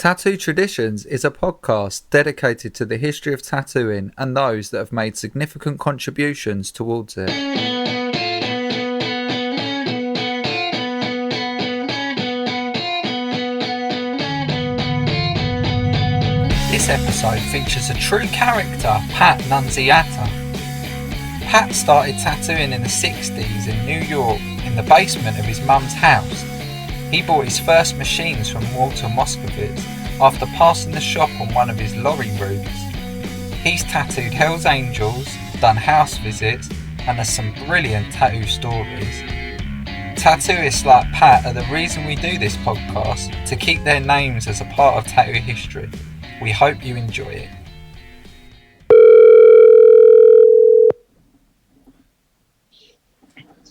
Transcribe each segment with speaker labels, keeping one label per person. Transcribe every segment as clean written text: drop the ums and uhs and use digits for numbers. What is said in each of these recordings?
Speaker 1: Tattoo Traditions is a podcast dedicated to the history of tattooing and those that have made significant contributions towards it. This episode features a true character, Pat Nunziata. Pat started tattooing in the 60s in New York in the basement of his mum's house. He bought his first machines from Walter Moskowitz after passing the shop on one of his lorry routes. He's tattooed Hell's Angels, done house visits, and has some brilliant tattoo stories. Tattooists like Pat are the reason we do this podcast, to keep their names as a part of tattoo history. We hope you enjoy it.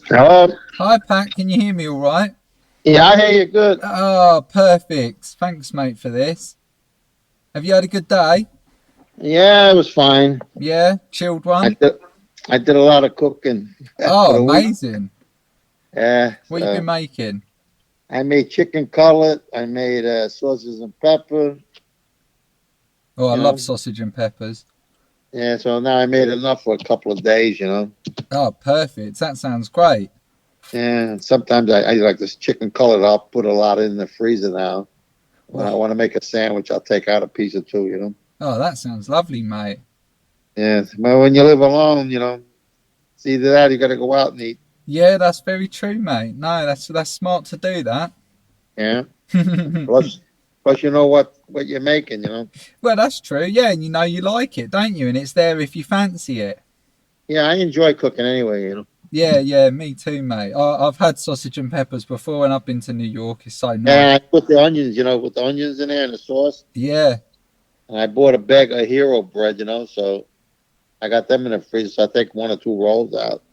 Speaker 2: Hello?
Speaker 1: Hi Pat, can you hear me all right?
Speaker 2: Yeah, I hear you good.
Speaker 1: Oh, perfect. Thanks, mate, for this. Have you had a good day?
Speaker 2: Yeah, it was fine.
Speaker 1: Yeah, chilled one?
Speaker 2: I did a lot of cooking.
Speaker 1: Oh, amazing.
Speaker 2: Yeah.
Speaker 1: What you been making?
Speaker 2: I made chicken cutlet. I made sausage and pepper.
Speaker 1: Oh, I love sausage and peppers.
Speaker 2: Yeah, so now I made enough for a couple of days, you know.
Speaker 1: Oh, perfect. That sounds great.
Speaker 2: Yeah, sometimes I like this chicken cutlet. I'll put a lot in the freezer now. When I want to make a sandwich, I'll take out a piece or two, you know.
Speaker 1: Oh, that sounds lovely, mate.
Speaker 2: Yeah, but when you live alone, you know, it's either that or you got to go out and eat.
Speaker 1: Yeah, that's very true, mate. No, that's smart to do that.
Speaker 2: Yeah. Plus, you know what you're making, you know.
Speaker 1: Well, that's true. Yeah, and you know you like it, don't you? And it's there if you fancy it.
Speaker 2: Yeah, I enjoy cooking anyway, you know.
Speaker 1: Yeah, me too, mate. I've had sausage and peppers before when I've been to New York. It's so nice.
Speaker 2: Yeah, I put the onions, you know, with the onions in there and the sauce.
Speaker 1: Yeah.
Speaker 2: And I bought a bag of hero bread, you know, so I got them in the freezer, so I take 1 or 2 rolls out.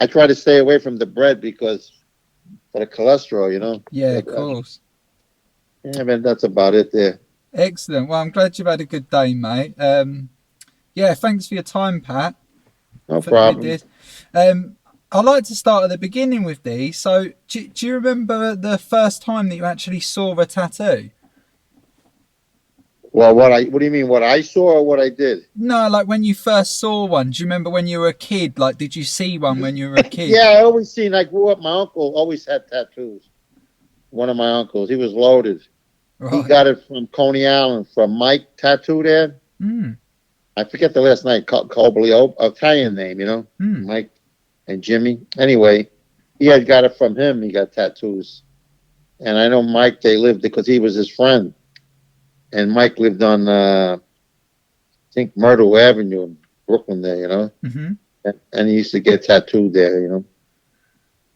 Speaker 2: I try to stay away from the bread because for the cholesterol, you know.
Speaker 1: Yeah, of course.
Speaker 2: Yeah, man, that's about it there.
Speaker 1: Excellent. Well, I'm glad you've had a good day, mate. Yeah, thanks for your time, Pat.
Speaker 2: No problem.
Speaker 1: I'd like to start at the beginning with these. So, do you remember the first time that you actually saw a tattoo?
Speaker 2: Well, what do you mean? What I saw or what I did?
Speaker 1: No, like when you first saw one. Do you remember when you were a kid? Like, did you see one when you were a kid?
Speaker 2: Yeah, I always seen. I grew up. My uncle always had tattoos. One of my uncles, he was loaded. Right. He got it from Coney Island, from Mike Tattoo there. I forget the last name. Cobley, Italian name, you know, Mike and Jimmy. Anyway, he had got it from him. He got tattoos, and I know Mike. They lived because he was his friend, and Mike lived on, I think Myrtle Avenue in Brooklyn there, you know, and he used to get tattooed there, you know,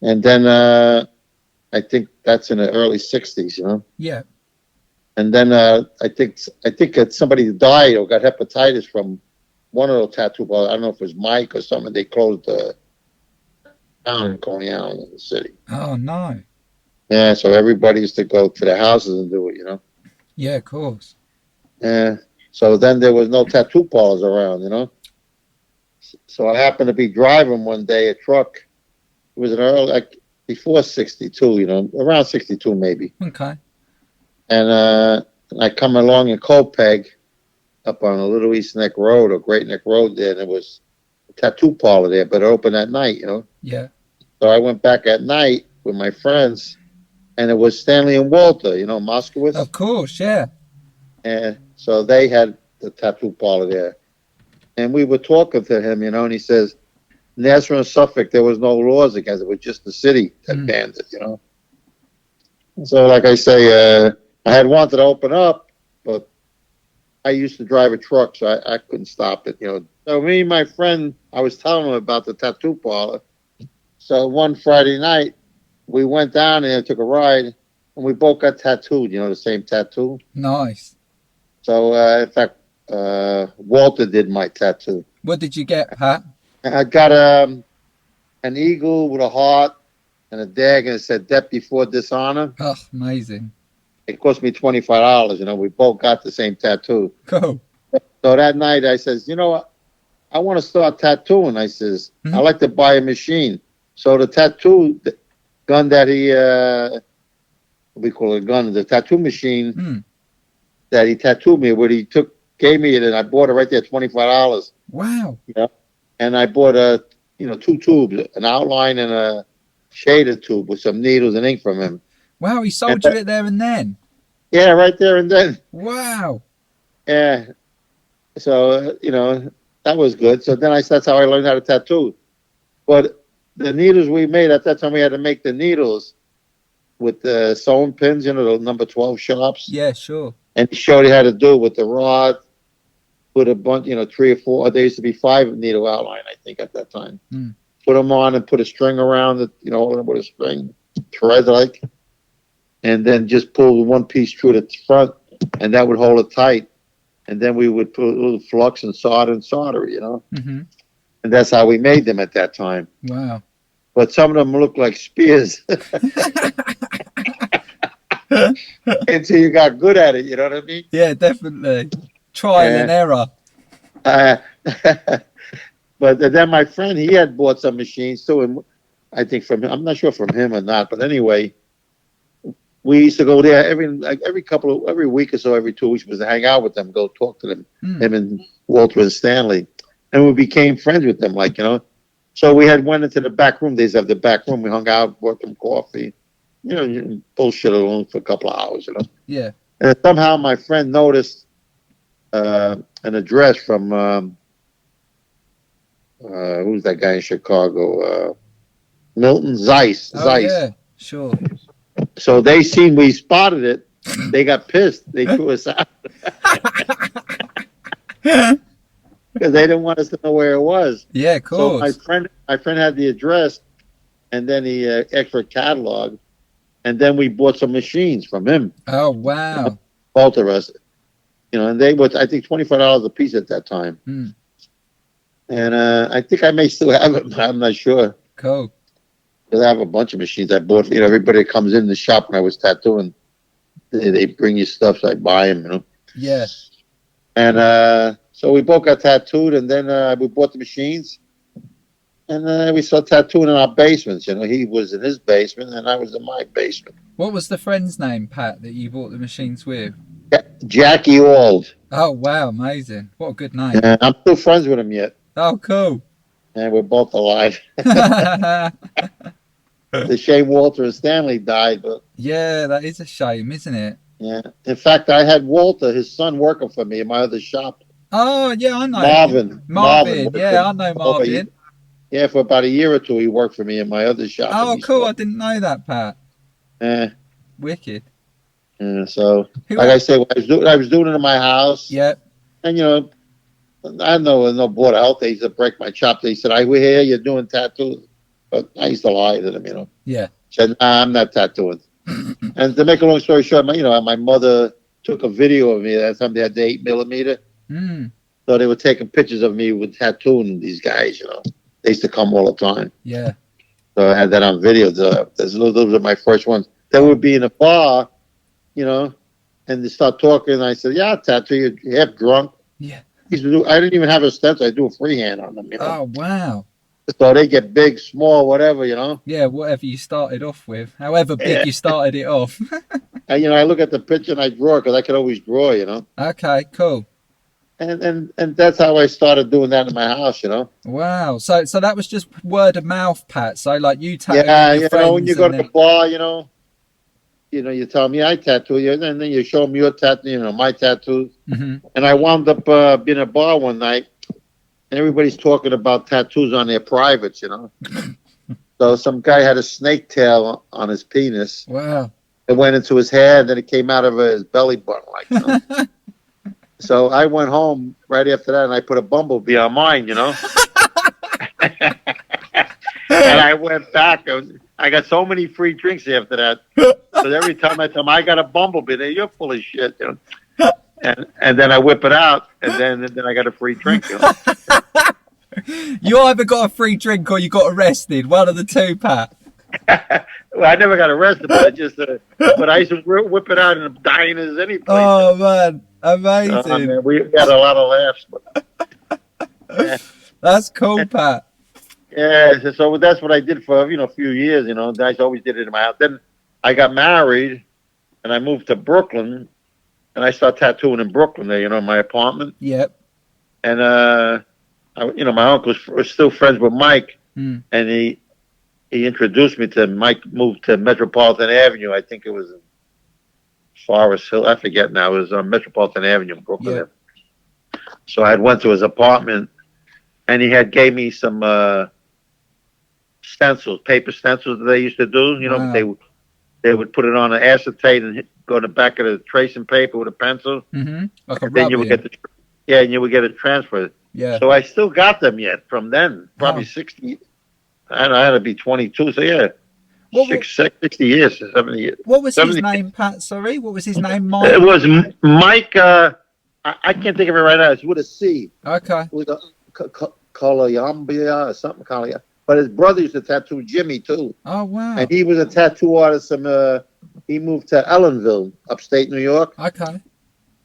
Speaker 2: and then I think that's in the early '60s, you know.
Speaker 1: Yeah.
Speaker 2: And then I think somebody died or got hepatitis from one of those tattoo parlors. I don't know if it was Mike or something. They closed the town in Coney Island in the city.
Speaker 1: Oh, no.
Speaker 2: Yeah, so everybody used to go to the houses and do it, you know.
Speaker 1: Yeah, of course.
Speaker 2: Yeah. So then there was no tattoo parlors around, you know. So I happened to be driving one day a truck. It was an early, like before '62, you know, around '62 maybe.
Speaker 1: Okay.
Speaker 2: And I come along in Copeg up on a Little East Neck Road or Great Neck Road there, and there was a tattoo parlor there, but it opened at night, you know.
Speaker 1: Yeah.
Speaker 2: So I went back at night with my friends, and it was Stanley and Walter, you know, Moskowitz.
Speaker 1: Of course, yeah.
Speaker 2: And so they had the tattoo parlor there. And we were talking to him, you know, and he says, Nassau and Suffolk, there was no laws against it. It was just the city that banned it, you know. And so, like I say, I had wanted to open up, but I used to drive a truck, so I couldn't stop it, you know. So me and my friend, I was telling him about the tattoo parlor. So one Friday night, we went down there, took a ride, and we both got tattooed, you know, the same tattoo.
Speaker 1: Nice.
Speaker 2: So, in fact, Walter did my tattoo.
Speaker 1: What did you get, Pat?
Speaker 2: I got an eagle with a heart and a dagger, and it said, "Death before dishonor."
Speaker 1: Oh, amazing.
Speaker 2: It cost me $25, you know. We both got the same tattoo.
Speaker 1: Cool.
Speaker 2: So that night I says, you know what? I want to start tattooing. I says, I like to buy a machine. So the tattoo gun that he, we call it a gun, the tattoo machine, that he tattooed me with. He gave me it, and I bought it right there, $25.
Speaker 1: Wow.
Speaker 2: Yeah, and I bought 2 tubes, an outline and a shaded tube with some needles and ink from him.
Speaker 1: Wow, he sold you it there and then.
Speaker 2: Yeah, right there and then.
Speaker 1: Wow.
Speaker 2: Yeah. So that was good. So then that's how I learned how to tattoo. But the needles we made at that time, we had to make the needles with the sewing pins, the number 12 sharps.
Speaker 1: Yeah, sure.
Speaker 2: And he showed you how to do it with the rod. Put a bunch, 3 or 4. There used to be 5 needle outline, I think, at that time.
Speaker 1: Mm.
Speaker 2: Put them on and put a string around it, hold it with a string, thread like, and then just pull one piece through the front, and that would hold it tight. And then we would put a little flux and solder,
Speaker 1: Mm-hmm.
Speaker 2: And that's how we made them at that time.
Speaker 1: Wow.
Speaker 2: But some of them looked like spears. Until you got good at it, you know what I mean?
Speaker 1: Yeah, definitely. Trial and error.
Speaker 2: But then my friend, he had bought some machines too, and I think from him, I'm not sure from him or not, but anyway, we used to go there every week or so, every 2 weeks, was to hang out with them, go talk to them, him and Walter and Stanley, and we became friends with them, So we went into the back room. They used to have the back room. We hung out, bought them coffee, bullshit alone for a couple of hours,
Speaker 1: Yeah.
Speaker 2: And somehow my friend noticed an address from who's that guy in Chicago? Milton Zeiss.
Speaker 1: Oh, yeah, sure.
Speaker 2: So they seen we spotted it. They got pissed. They threw us out because they didn't want us to know where it was.
Speaker 1: Yeah, of course.
Speaker 2: So my friend had the address, and then the extra catalog, and then we bought some machines from him.
Speaker 1: Oh, wow.
Speaker 2: Both of us, and they were, I think, $25 a piece at that time.
Speaker 1: Mm.
Speaker 2: And I think I may still have it, but I'm not sure.
Speaker 1: Cool.
Speaker 2: Because I have a bunch of machines I bought. Everybody that comes in the shop when I was tattooing, they bring you stuff, so I buy them.
Speaker 1: Yeah.
Speaker 2: And so we both got tattooed, and then we bought the machines, and we started tattooing in our basements. He was in his basement, and I was in my basement.
Speaker 1: What was the friend's name, Pat, that you bought the machines with?
Speaker 2: Jackie Auld.
Speaker 1: Oh, wow, amazing. What a good name.
Speaker 2: And I'm still friends with him yet.
Speaker 1: Oh, cool.
Speaker 2: And we're both alive. It's a shame Walter and Stanley died, but
Speaker 1: yeah, that is a shame, isn't it?
Speaker 2: Yeah. In fact, I had Walter, his son, working for me in my other shop.
Speaker 1: Oh, yeah, I know.
Speaker 2: Marvin.
Speaker 1: Yeah, I know Marvin.
Speaker 2: Yeah, for about a year or two, he worked for me in my other shop.
Speaker 1: Oh, cool. I didn't know that, Pat. Wicked.
Speaker 2: So, like I said, I was doing it in my house.
Speaker 1: Yeah.
Speaker 2: And, I know no board of health. They used to break my chop. They said, we hear you're doing tattoos. But I used to lie to them,
Speaker 1: Yeah.
Speaker 2: Said, nah, I'm not tattooing. And to make a long story short, my mother took a video of me. That time they had the 8mm.
Speaker 1: Mm.
Speaker 2: So they were taking pictures of me with tattooing these guys, They used to come all the time.
Speaker 1: Yeah.
Speaker 2: So I had that on video. Those are my first ones. Then we'd be in a bar, and they start talking. And I said, yeah, I'll tattoo you. Half drunk.
Speaker 1: Yeah.
Speaker 2: I didn't even have a stencil. I do a freehand on them,
Speaker 1: Oh, wow.
Speaker 2: So they get big, small, whatever,
Speaker 1: Yeah, whatever you started off with. However big you started it off.
Speaker 2: And, I look at the picture and I draw because I can always draw,
Speaker 1: Okay, cool.
Speaker 2: And that's how I started doing that in my house,
Speaker 1: Wow. So that was just word of mouth, Pat. So like you tattoo your friends.
Speaker 2: When you go to the bar, you tell me I tattoo you, and then you show me your tattoo, my tattoos.
Speaker 1: Mm-hmm.
Speaker 2: And I wound up being at a bar one night, and everybody's talking about tattoos on their privates, So some guy had a snake tail on his penis.
Speaker 1: Wow.
Speaker 2: It went into his head, and then it came out of his belly button, So I went home right after that, and I put a bumblebee on mine, And I went back. I got so many free drinks after that. So every time I tell them I got a bumblebee, you're full of shit, And then I whip it out, and then I got a free drink.
Speaker 1: You either got a free drink or you got arrested. One of the two, Pat.
Speaker 2: Well, I never got arrested, but I used to whip it out in diners, any place.
Speaker 1: Oh man, amazing!
Speaker 2: Man, we had a lot of laughs. But,
Speaker 1: That's cool, Pat.
Speaker 2: Yeah, so that's what I did for a few years. I always did it in my house. Then I got married, and I moved to Brooklyn, and I started tattooing in Brooklyn there, in my apartment.
Speaker 1: Yep.
Speaker 2: And my uncle was still friends with Mike, and he introduced me to Mike. Moved to Metropolitan Avenue. I think it was in Forest Hill. I forget now. It was on Metropolitan Avenue in Brooklyn.
Speaker 1: Yep.
Speaker 2: So I went to his apartment, and he gave me some stencils, paper stencils that they used to do.
Speaker 1: Wow.
Speaker 2: They would put it on an acetate and go to the back of the tracing paper with a pencil.
Speaker 1: Mm-hmm. Like a
Speaker 2: then you would get and you would get it transferred.
Speaker 1: Yeah.
Speaker 2: So I still got them yet from then, probably 60. I had to be 22. So yeah, 60 years, 70 years.
Speaker 1: What was his name, Pat? Sorry, what was his name? Mike.
Speaker 2: It was Mike. I can't think of it right now. It's with a C.
Speaker 1: Okay.
Speaker 2: With a Colombia or something. But his brother used to tattoo Jimmy too.
Speaker 1: Oh wow!
Speaker 2: And he was a tattoo artist. He moved to Ellenville, upstate New York.
Speaker 1: Okay.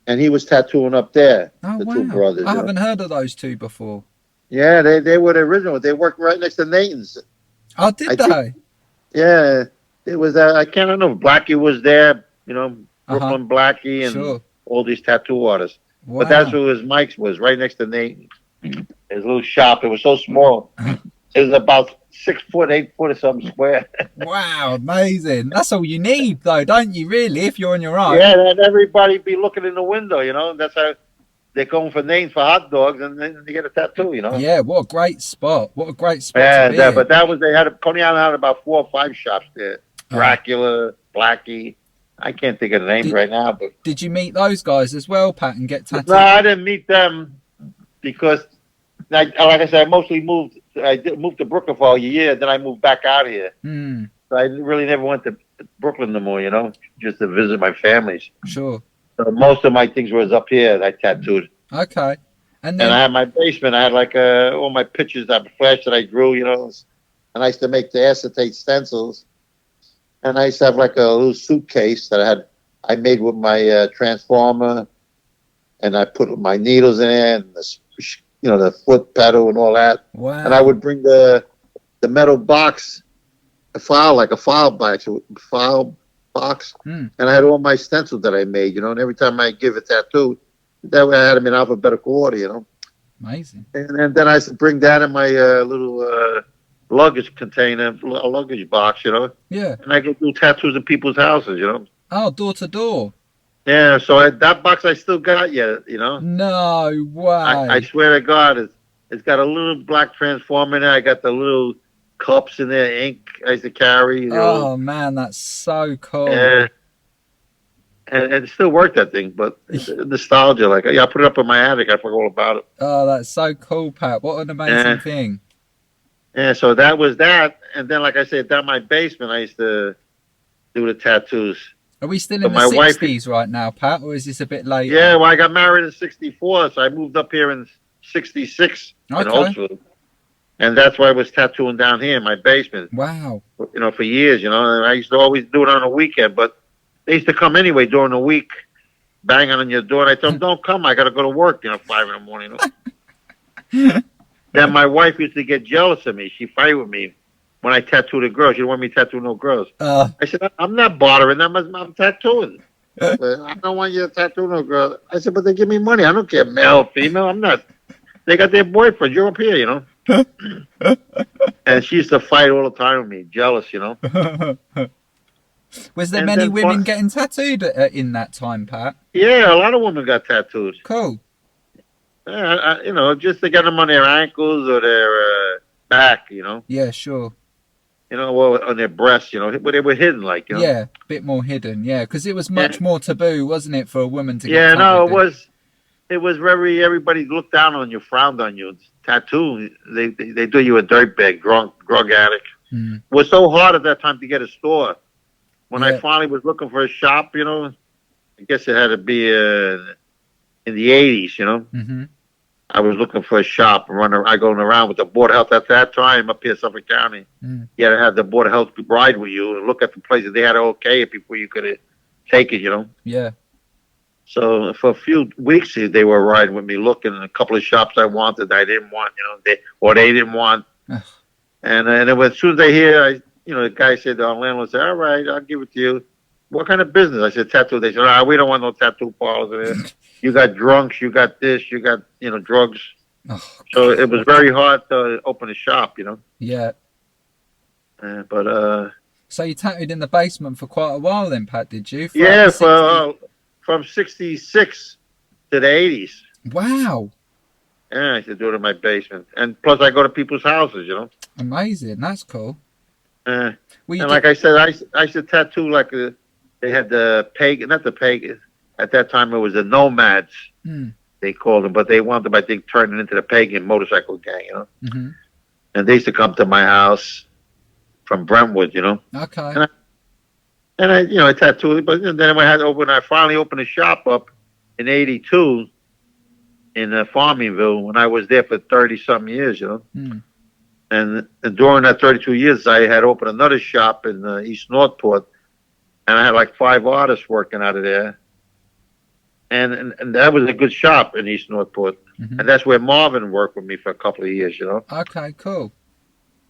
Speaker 2: And he was tattooing up there.
Speaker 1: Oh
Speaker 2: the
Speaker 1: wow!
Speaker 2: Two brothers.
Speaker 1: I haven't heard of those two before.
Speaker 2: Yeah, they were the original. They worked right next to Nathan's.
Speaker 1: Oh, did they?
Speaker 2: Yeah, it was. I can't remember. Blackie was there. Brooklyn Blackie and all these tattoo artists. Wow. But that's who Mike's was, right next to Nathan's. His little shop. It was so small. It was about 6 foot, 8 foot or something square.
Speaker 1: Wow, amazing. That's all you need, though, don't you, really, if you're on your own?
Speaker 2: Yeah, and everybody be looking in the window, That's how they're going for names for hot dogs, and then they get a tattoo,
Speaker 1: Yeah, what a great spot. What a great spot to be
Speaker 2: but Coney Island had about 4 or 5 shops there. Dracula, Blackie. I can't think of the names right now. But
Speaker 1: did you meet those guys as well, Pat, and get tattooed?
Speaker 2: No, I didn't meet them because, like I said, I mostly moved. I moved to Brooklyn for a year, then I moved back out here. So I really never went to Brooklyn no more, just to visit my families.
Speaker 1: Sure.
Speaker 2: So most of my things was up here that I tattooed.
Speaker 1: Okay. And
Speaker 2: I had my basement. I had like all my pictures that flash that I drew, and I used to make the acetate stencils. And I used to have like a little suitcase that I made with my transformer, and I put my needles in it, and the foot pedal and all that.
Speaker 1: Wow.
Speaker 2: And I would bring the metal box, a file box, and I had all my stencils that I made, and every time I give a tattoo, that way I had them in alphabetical order,
Speaker 1: Amazing.
Speaker 2: And then I used to bring that in my little luggage container, a luggage box,
Speaker 1: Yeah.
Speaker 2: And I could do tattoos in people's houses,
Speaker 1: Oh, door to door.
Speaker 2: Yeah, so that box I still got yet,
Speaker 1: No way.
Speaker 2: I swear to God, it's got a little black transformer in there. I got the little cups in there, ink I used to carry.
Speaker 1: Oh, man, that's so cool.
Speaker 2: Yeah. And it still worked, that thing, but it's nostalgia. Like, I put it up in my attic. I forgot all about it.
Speaker 1: Oh, that's so cool, Pat. What an amazing thing.
Speaker 2: Yeah, so that was that. And then, like I said, down my basement, I used to do the tattoos.
Speaker 1: Are we still in the 60s right now, Pat, or is this a bit later?
Speaker 2: Yeah, well, I got married in 64, so I moved up here in 66 in Holtzville. And that's why I was tattooing down here in my basement.
Speaker 1: Wow.
Speaker 2: For years, and I used to always do it on a weekend, but they used to come anyway during the week, banging on your door. And I told them, don't come, I got to go to work, 5 in the morning. Then my wife used to get jealous of me. She'd fight with me when I tattooed a girl. She didn't want me to tattoo no girls. I said, I'm not bothering them. I'm tattooing. But I don't want you to tattoo no girl. I said, but they give me money. I don't care, male, female. I'm not. They got their boyfriends. You're up here, And she used to fight all the time with me, jealous,
Speaker 1: Was there many women getting tattooed in that time, Pat?
Speaker 2: Yeah, a lot of women got tattoos.
Speaker 1: Cool.
Speaker 2: Just to get them on their ankles or their back,
Speaker 1: Yeah, sure.
Speaker 2: Well, on their breasts, but they were hidden, like,
Speaker 1: Yeah, a bit more hidden, yeah, because it was much more taboo, wasn't it, for a woman to get
Speaker 2: tattooed? Yeah, no, it was everybody looked down on you, frowned on you. Tattoo, they do you a dirtbag, drug addict. It was so hard at that time to get a store. When I finally was looking for a shop, I guess it had to be in the 80s,
Speaker 1: Mm-hmm.
Speaker 2: I was looking for a shop, I going around with the Board of Health at that time up here in Suffolk County. You had to have the Board of Health ride with you and look at the places. They had to okay it before you could take it,
Speaker 1: Yeah.
Speaker 2: So for a few weeks, they were riding with me, looking at a couple of shops I wanted, I didn't want, they didn't want. And then as soon as they hear, the guy said, the landlord said, all right, I'll give it to you. what kind of business? I said, tattoo. They said, we don't want no tattoo parlors in there. You got drunks, you got this, you got, drugs.
Speaker 1: Oh,
Speaker 2: so it was very hard to open a shop,
Speaker 1: Yeah.
Speaker 2: But
Speaker 1: so you tattooed in the basement for quite a while then, Pat, did you?
Speaker 2: Yeah, from 66 to the 80s.
Speaker 1: Wow.
Speaker 2: Yeah, I used to do it in my basement. And plus I go to people's houses,
Speaker 1: Amazing. That's cool.
Speaker 2: Like I said, I used to tattoo like they had the pagan, not the pagan. At that time, it was the nomads, they called them. But they wanted them, I think, turn it into the pagan motorcycle gang,
Speaker 1: Mm-hmm.
Speaker 2: And they used to come to my house from Brentwood,
Speaker 1: Okay.
Speaker 2: And I tattooed. But then I finally opened a shop up in '82 in Farmingville when I was there for 30-something years, And during that 32 years, I had opened another shop in East Northport, and I had like 5 artists working out of there. And that was a good shop in East Northport.
Speaker 1: Mm-hmm.
Speaker 2: And that's where Marvin worked with me for a couple of years,
Speaker 1: Okay, cool.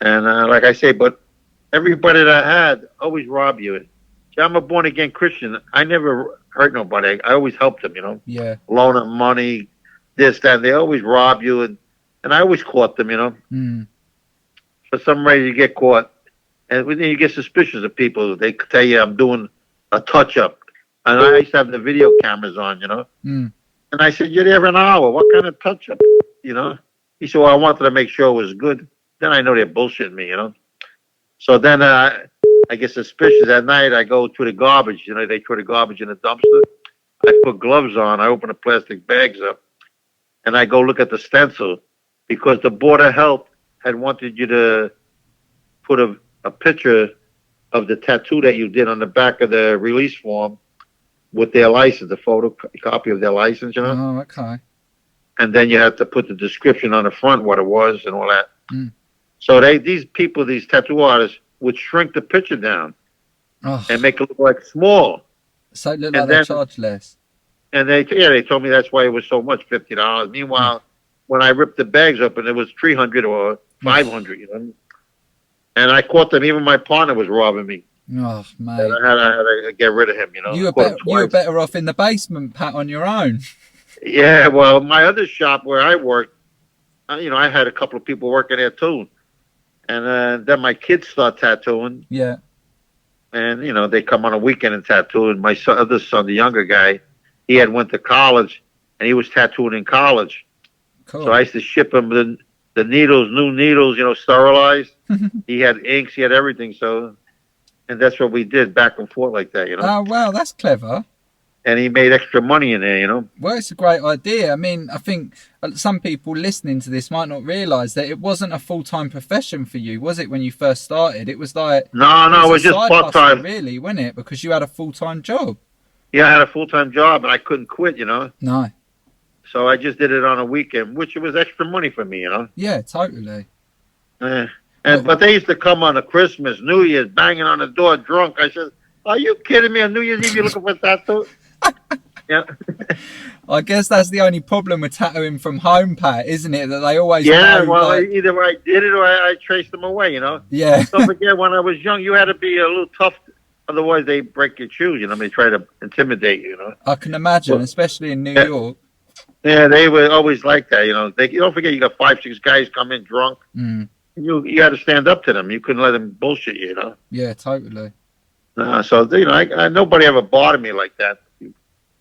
Speaker 2: And like I say, but everybody that I had always robbed you. See, I'm a born-again Christian. I never hurt nobody. I always helped them,
Speaker 1: Yeah.
Speaker 2: Loan them money, this, that. They always rob you. And I always caught them, For some reason, you get caught. And then you get suspicious of people. They tell you I'm doing a touch-up. And I used to have the video cameras on, And I said, you're there an hour. What kind of touch-up, He said, well, I wanted to make sure it was good. Then I know they're bullshitting me, So then I get suspicious. At night, I go to the garbage. They throw the garbage in the dumpster. I put gloves on. I open the plastic bags up. And I go look at the stencil. Because the Board of Health had wanted you to put a picture of the tattoo that you did on the back of the release form with their license, the photocopy of their license,
Speaker 1: Oh, okay.
Speaker 2: And then you have to put the description on the front, what it was and all that. So these tattoo artists, would shrink the picture down and make it look like small.
Speaker 1: So it looked like they charged less.
Speaker 2: And they told me that's why it was so much, $50. Meanwhile, when I ripped the bags open, it was $300 or $500, And I caught them. Even my partner was robbing me.
Speaker 1: Oh, mate.
Speaker 2: And I had to get rid of him,
Speaker 1: You were better off in the basement, Pat, on your own.
Speaker 2: Yeah, well, my other shop where I worked, I had a couple of people working there too. And then my kids start tattooing.
Speaker 1: Yeah.
Speaker 2: And, they come on a weekend and tattoo. And my other son, the younger guy, he had went to college, and he was tattooing in college.
Speaker 1: Cool.
Speaker 2: So I used to ship him the needles, new needles, sterilized. He had inks, he had everything. So, and that's what we did back and forth like that,
Speaker 1: Oh, wow, that's clever.
Speaker 2: And he made extra money in there,
Speaker 1: Well, it's a great idea. I mean, I think some people listening to this might not realise that it wasn't a full-time profession for you, was it, when you first started? It was like...
Speaker 2: No, it was just part-time.
Speaker 1: Really, wasn't it? Because you had a full-time job.
Speaker 2: Yeah, I had a full-time job, and I couldn't quit,
Speaker 1: No.
Speaker 2: So I just did it on a weekend, which was extra money for me,
Speaker 1: Yeah, totally.
Speaker 2: But they used to come on a Christmas, New Year's, banging on the door drunk. I said, are you kidding me? On New Year's Eve, you're looking for a tattoo? Yeah.
Speaker 1: I guess that's the only problem with tattooing from home, Pat, isn't it? That they always
Speaker 2: either I did it or I traced them away,
Speaker 1: Yeah.
Speaker 2: Don't forget, when I was young, you had to be a little tough. Otherwise, they break your shoes, They try to intimidate you,
Speaker 1: I can imagine, especially in New York.
Speaker 2: Yeah, they were always like that, You don't forget, you got 5, 6 guys come in drunk. You had to stand up to them. You couldn't let them bullshit you,
Speaker 1: Yeah, totally.
Speaker 2: So nobody ever bothered me like that.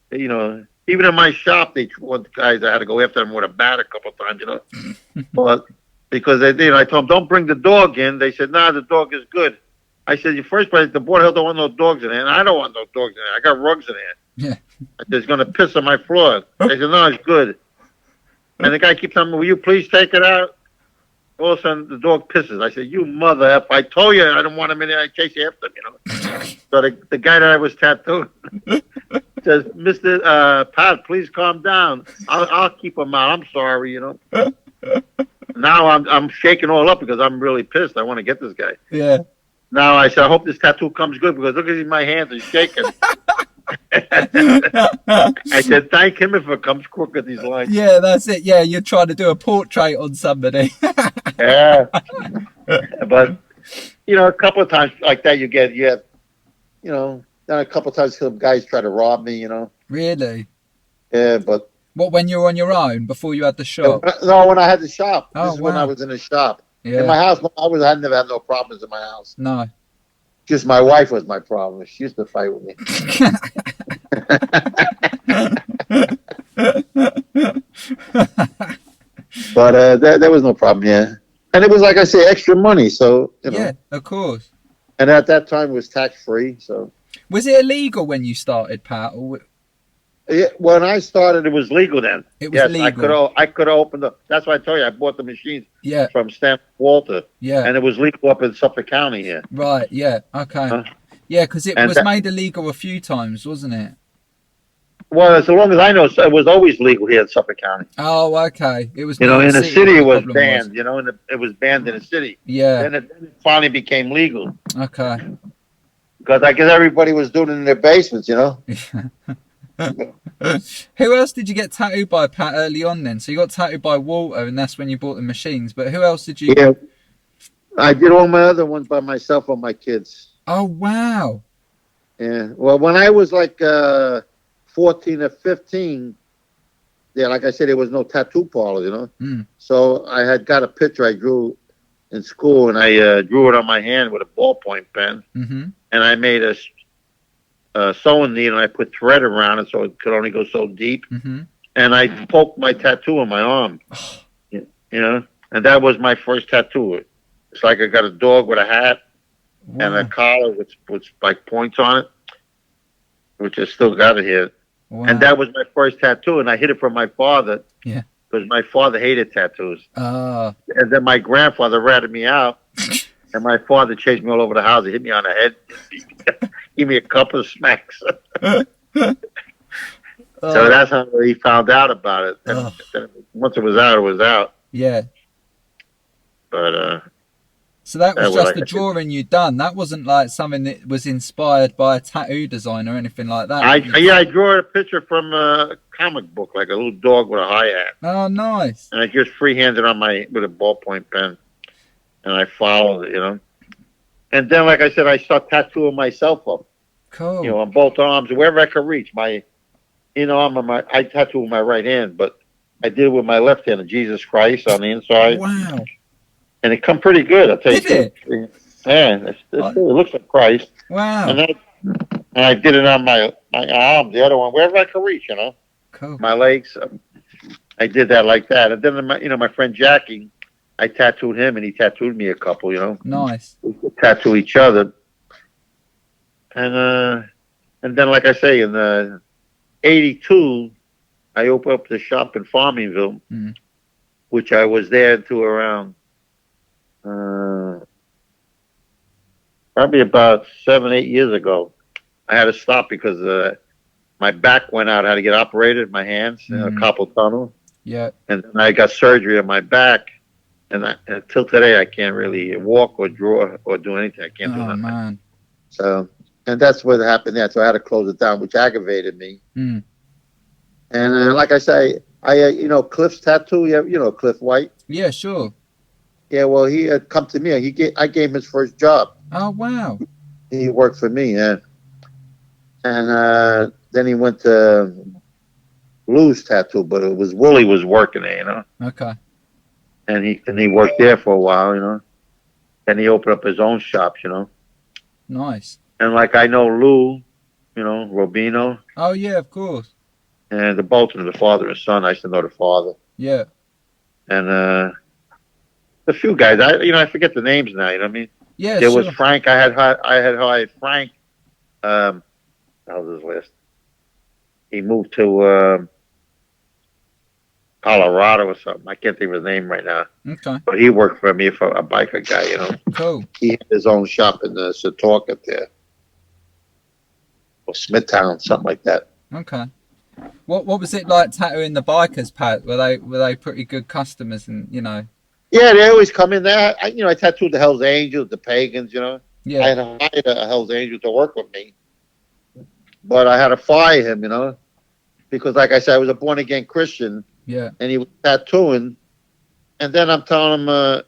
Speaker 2: Even in my shop, they want guys. I had to go after them with a bat a couple of times, But because I told them don't bring the dog in. They said, nah, the dog is good. I said, your first place, the Board of Health don't want no dogs in there, and I don't want no dogs in there. I got rugs in there.
Speaker 1: Yeah.
Speaker 2: It's going to piss on my floor. They said, no, it's good. And the guy keeps telling me, will you please take it out? All of a sudden, the dog pisses. I said, you mother F, I told you I didn't want him in there. I chase you after him, So the guy that I was tattooing says, Mr. Pat, please calm down. I'll keep him out. I'm sorry, Now I'm shaking all up because I'm really pissed. I want to get this guy.
Speaker 1: Yeah.
Speaker 2: Now I said, I hope this tattoo comes good because look at my hands are shaking. I said, thank him if it comes crooked, these lines.
Speaker 1: Yeah, that's it. Yeah, you're trying to do a portrait on somebody.
Speaker 2: Yeah. But, a couple of times like that, you have, Then a couple times some guys tried to rob me, you know.
Speaker 1: Really?
Speaker 2: Yeah, but...
Speaker 1: What, when you were on your own, before you had the shop?
Speaker 2: No, when I had the shop.
Speaker 1: Oh,
Speaker 2: this is when I was in the shop.
Speaker 1: Yeah.
Speaker 2: In my house, I never had no problems in my house.
Speaker 1: No.
Speaker 2: Just my wife was my problem. She used to fight with me. But there was no problem, yeah. And it was, like I say, extra money, so, you know.
Speaker 1: Yeah, of course.
Speaker 2: And at that time, it was tax-free, so...
Speaker 1: Was it illegal when you started, Pat? Or...
Speaker 2: Yeah, when I started, it was legal then.
Speaker 1: It was legal.
Speaker 2: I could have opened up. That's why I told you, I bought the machines from Walter.
Speaker 1: Yeah.
Speaker 2: And it was legal up in Suffolk County here.
Speaker 1: Right, yeah, okay. Yeah, because it was made illegal a few times, wasn't it?
Speaker 2: Well, as long as I know, it was always legal here in Suffolk County.
Speaker 1: Oh, okay. It was.
Speaker 2: You know, in the city it was banned. You know, it was banned in the city.
Speaker 1: Yeah.
Speaker 2: Then it finally became legal.
Speaker 1: Okay.
Speaker 2: Because I guess everybody was doing it in their basements. You know.
Speaker 1: Who else did you get tattooed by, Pat, early on then? So you got tattooed by Walter, and that's when you bought the machines. But who else did you?
Speaker 2: Yeah, I did all my other ones by myself on my kids.
Speaker 1: Oh wow.
Speaker 2: Yeah. Well, when I was like 14 or 15, yeah, like I said, there was no tattoo parlor, you know. So I had got a picture I drew in school, and I drew it on my hand with a ballpoint pen, and I made a sewing needle, and I put thread around it so it could only go so deep, and I poked my tattoo on my arm, you know, and that was my first tattoo. It's like I got a dog with a hat and a collar with like points on it, which I still got it here. Wow. And that was my first tattoo, and I hid it from my father. Yeah. Because my father hated tattoos. And then my grandfather ratted me out, and my father chased me all over the house. He hit me on the head, gave me a couple of smacks. So that's how he found out about it. And then once it was out, it was out.
Speaker 1: Yeah.
Speaker 2: But
Speaker 1: so that was just a drawing you'd done. That wasn't like something that was inspired by a tattoo designer or anything like that.
Speaker 2: I drew a picture from a comic book, like a little dog with a high hat.
Speaker 1: Oh, nice.
Speaker 2: And I just freehanded with a ballpoint pen, and I followed it, you know. And then, like I said, I started tattooing myself up.
Speaker 1: Cool.
Speaker 2: You know, on both arms, wherever I could reach. I tattoo with my right hand, but I did it with my left hand, Jesus Christ on the inside.
Speaker 1: Wow.
Speaker 2: And it come pretty good, I'll tell you.
Speaker 1: Did it?
Speaker 2: Yeah, it looks like Christ.
Speaker 1: Wow.
Speaker 2: And I did it on my arm, the other one, wherever I could reach, you know.
Speaker 1: Cool.
Speaker 2: My legs. I did that like that. And then, my friend Jackie, I tattooed him, and he tattooed me a couple, you know.
Speaker 1: Nice.
Speaker 2: We could tattoo each other. And then, like I say, in 82, I opened up the shop in Farmingville, which I was there to around probably about 7-8 years ago. I had to stop because my back went out. I had to get operated, my hands, carpal tunnel.
Speaker 1: Yeah. And
Speaker 2: then I got surgery on my back. And until today, I can't really walk or draw or do anything. I can't do nothing. Oh, man. So, and that's what happened there. So I had to close it down, which aggravated me. And like I say, Cliff's tattoo, you know Cliff White?
Speaker 1: Yeah, sure.
Speaker 2: Yeah, well, he had come to me. I gave him his first job.
Speaker 1: Oh, wow.
Speaker 2: He worked for me, yeah. And then he went to Lou's Tattoo, but it was Willie was working there, you know.
Speaker 1: Okay.
Speaker 2: And he worked there for a while, you know. Then he opened up his own shops, you know.
Speaker 1: Nice.
Speaker 2: And like I know Lou, you know, Robino.
Speaker 1: Oh, yeah, of course.
Speaker 2: And both of them, the father and son, I used to know the father.
Speaker 1: Yeah.
Speaker 2: And a few guys, I forget the names now, you know what I mean?
Speaker 1: Yeah,
Speaker 2: There was Frank, I had hired Frank, that was his list. He moved to Colorado or something. I can't think of his name right now.
Speaker 1: Okay.
Speaker 2: But he worked for me, for a biker guy, you know.
Speaker 1: Cool.
Speaker 2: He had his own shop in Setauket there. Or Smithtown, something like that.
Speaker 1: Okay. What was it like tattooing the bikers, Pat? Were they pretty good customers, and you know? Yeah,
Speaker 2: they always come in there. I tattooed the Hell's Angels, the pagans, you know.
Speaker 1: Yeah.
Speaker 2: I had hired a Hell's Angel to work with me, but I had to fire him, you know, because like I said, I was a born again Christian.
Speaker 1: Yeah.
Speaker 2: And he was tattooing, and then I'm telling him,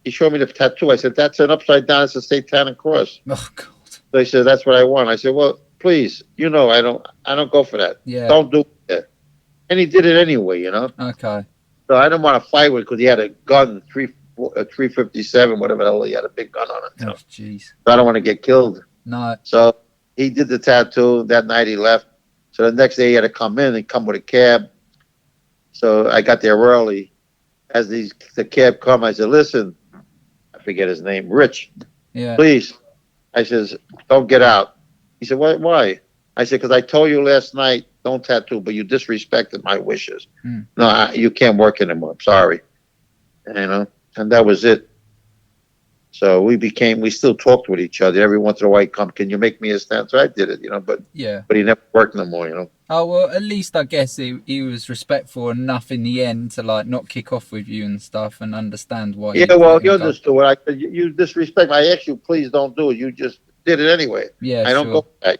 Speaker 2: he showed me the tattoo. I said, "That's an upside down. It's a satanic cross."
Speaker 1: Oh God.
Speaker 2: So he said, "That's what I want." I said, "Well, please, I don't go for that.
Speaker 1: Yeah.
Speaker 2: Don't do it. And he did it anyway,
Speaker 1: Okay.
Speaker 2: So I didn't want to fight with it because he had a gun, 357, whatever the hell, he had a big gun on it.
Speaker 1: Oh, jeez.
Speaker 2: So I don't want to get killed.
Speaker 1: No.
Speaker 2: So he did the tattoo. That night he left. So the next day he had to come in and come with a cab. So I got there early. As the cab come, I said, listen, I forget his name, Rich.
Speaker 1: Yeah.
Speaker 2: Please. I says, don't get out. He said, why? I said, because I told you last night, don't tattoo, but you disrespected my wishes. No, you can't work anymore. I'm sorry. And that was it. So we still talked with each other. Every once in a while he'd come, can you make me a stand? So I did it, but he never worked no more,
Speaker 1: Oh, well, at least I guess he was respectful enough in the end to like not kick off with you and stuff and understand why.
Speaker 2: Yeah, well, you understood. I said, you disrespect. I asked you, please don't do it. You just did it anyway.
Speaker 1: Yeah,
Speaker 2: I don't go back.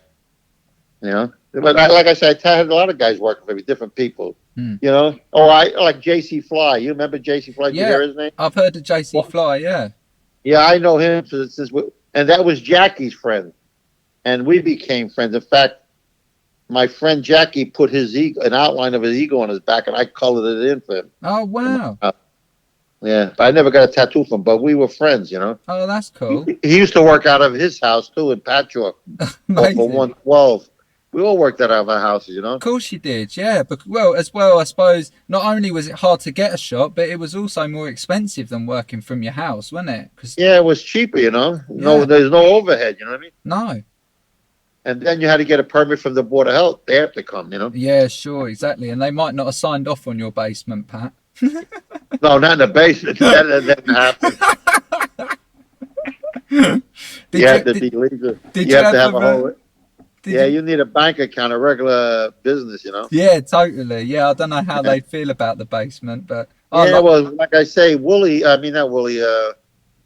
Speaker 2: But like I said, I had a lot of guys working for me, different people. I like JC Fly. You remember JC Fly? Did you hear his name?
Speaker 1: I've heard of JC Fly. Yeah. Yeah,
Speaker 2: I know him and that was Jackie's friend, and we became friends. In fact, my friend Jackie put an outline of his ego on his back, and I colored it in for him.
Speaker 1: Oh, wow.
Speaker 2: Yeah, but I never got a tattoo from him, but we were friends, Oh,
Speaker 1: that's cool.
Speaker 2: He used to work out of his house, too, in Patchogue. For 112. We all worked out of our houses,
Speaker 1: Of course you did, yeah. But, I suppose, not only was it hard to get a shop, but it was also more expensive than working from your house, wasn't it?
Speaker 2: Yeah, it was cheaper, No, there's no overhead, you know what I mean?
Speaker 1: No.
Speaker 2: And then you had to get a permit from the Board of Health. They have to come,
Speaker 1: Yeah, sure, exactly. And they might not have signed off on your basement, Pat.
Speaker 2: No, not in the basement. That didn't happen. You have to be legal. You have to have a whole... you need a bank account, a regular business,
Speaker 1: Yeah, totally. Yeah, I don't know how they'd feel about the basement, but...
Speaker 2: well, like I say,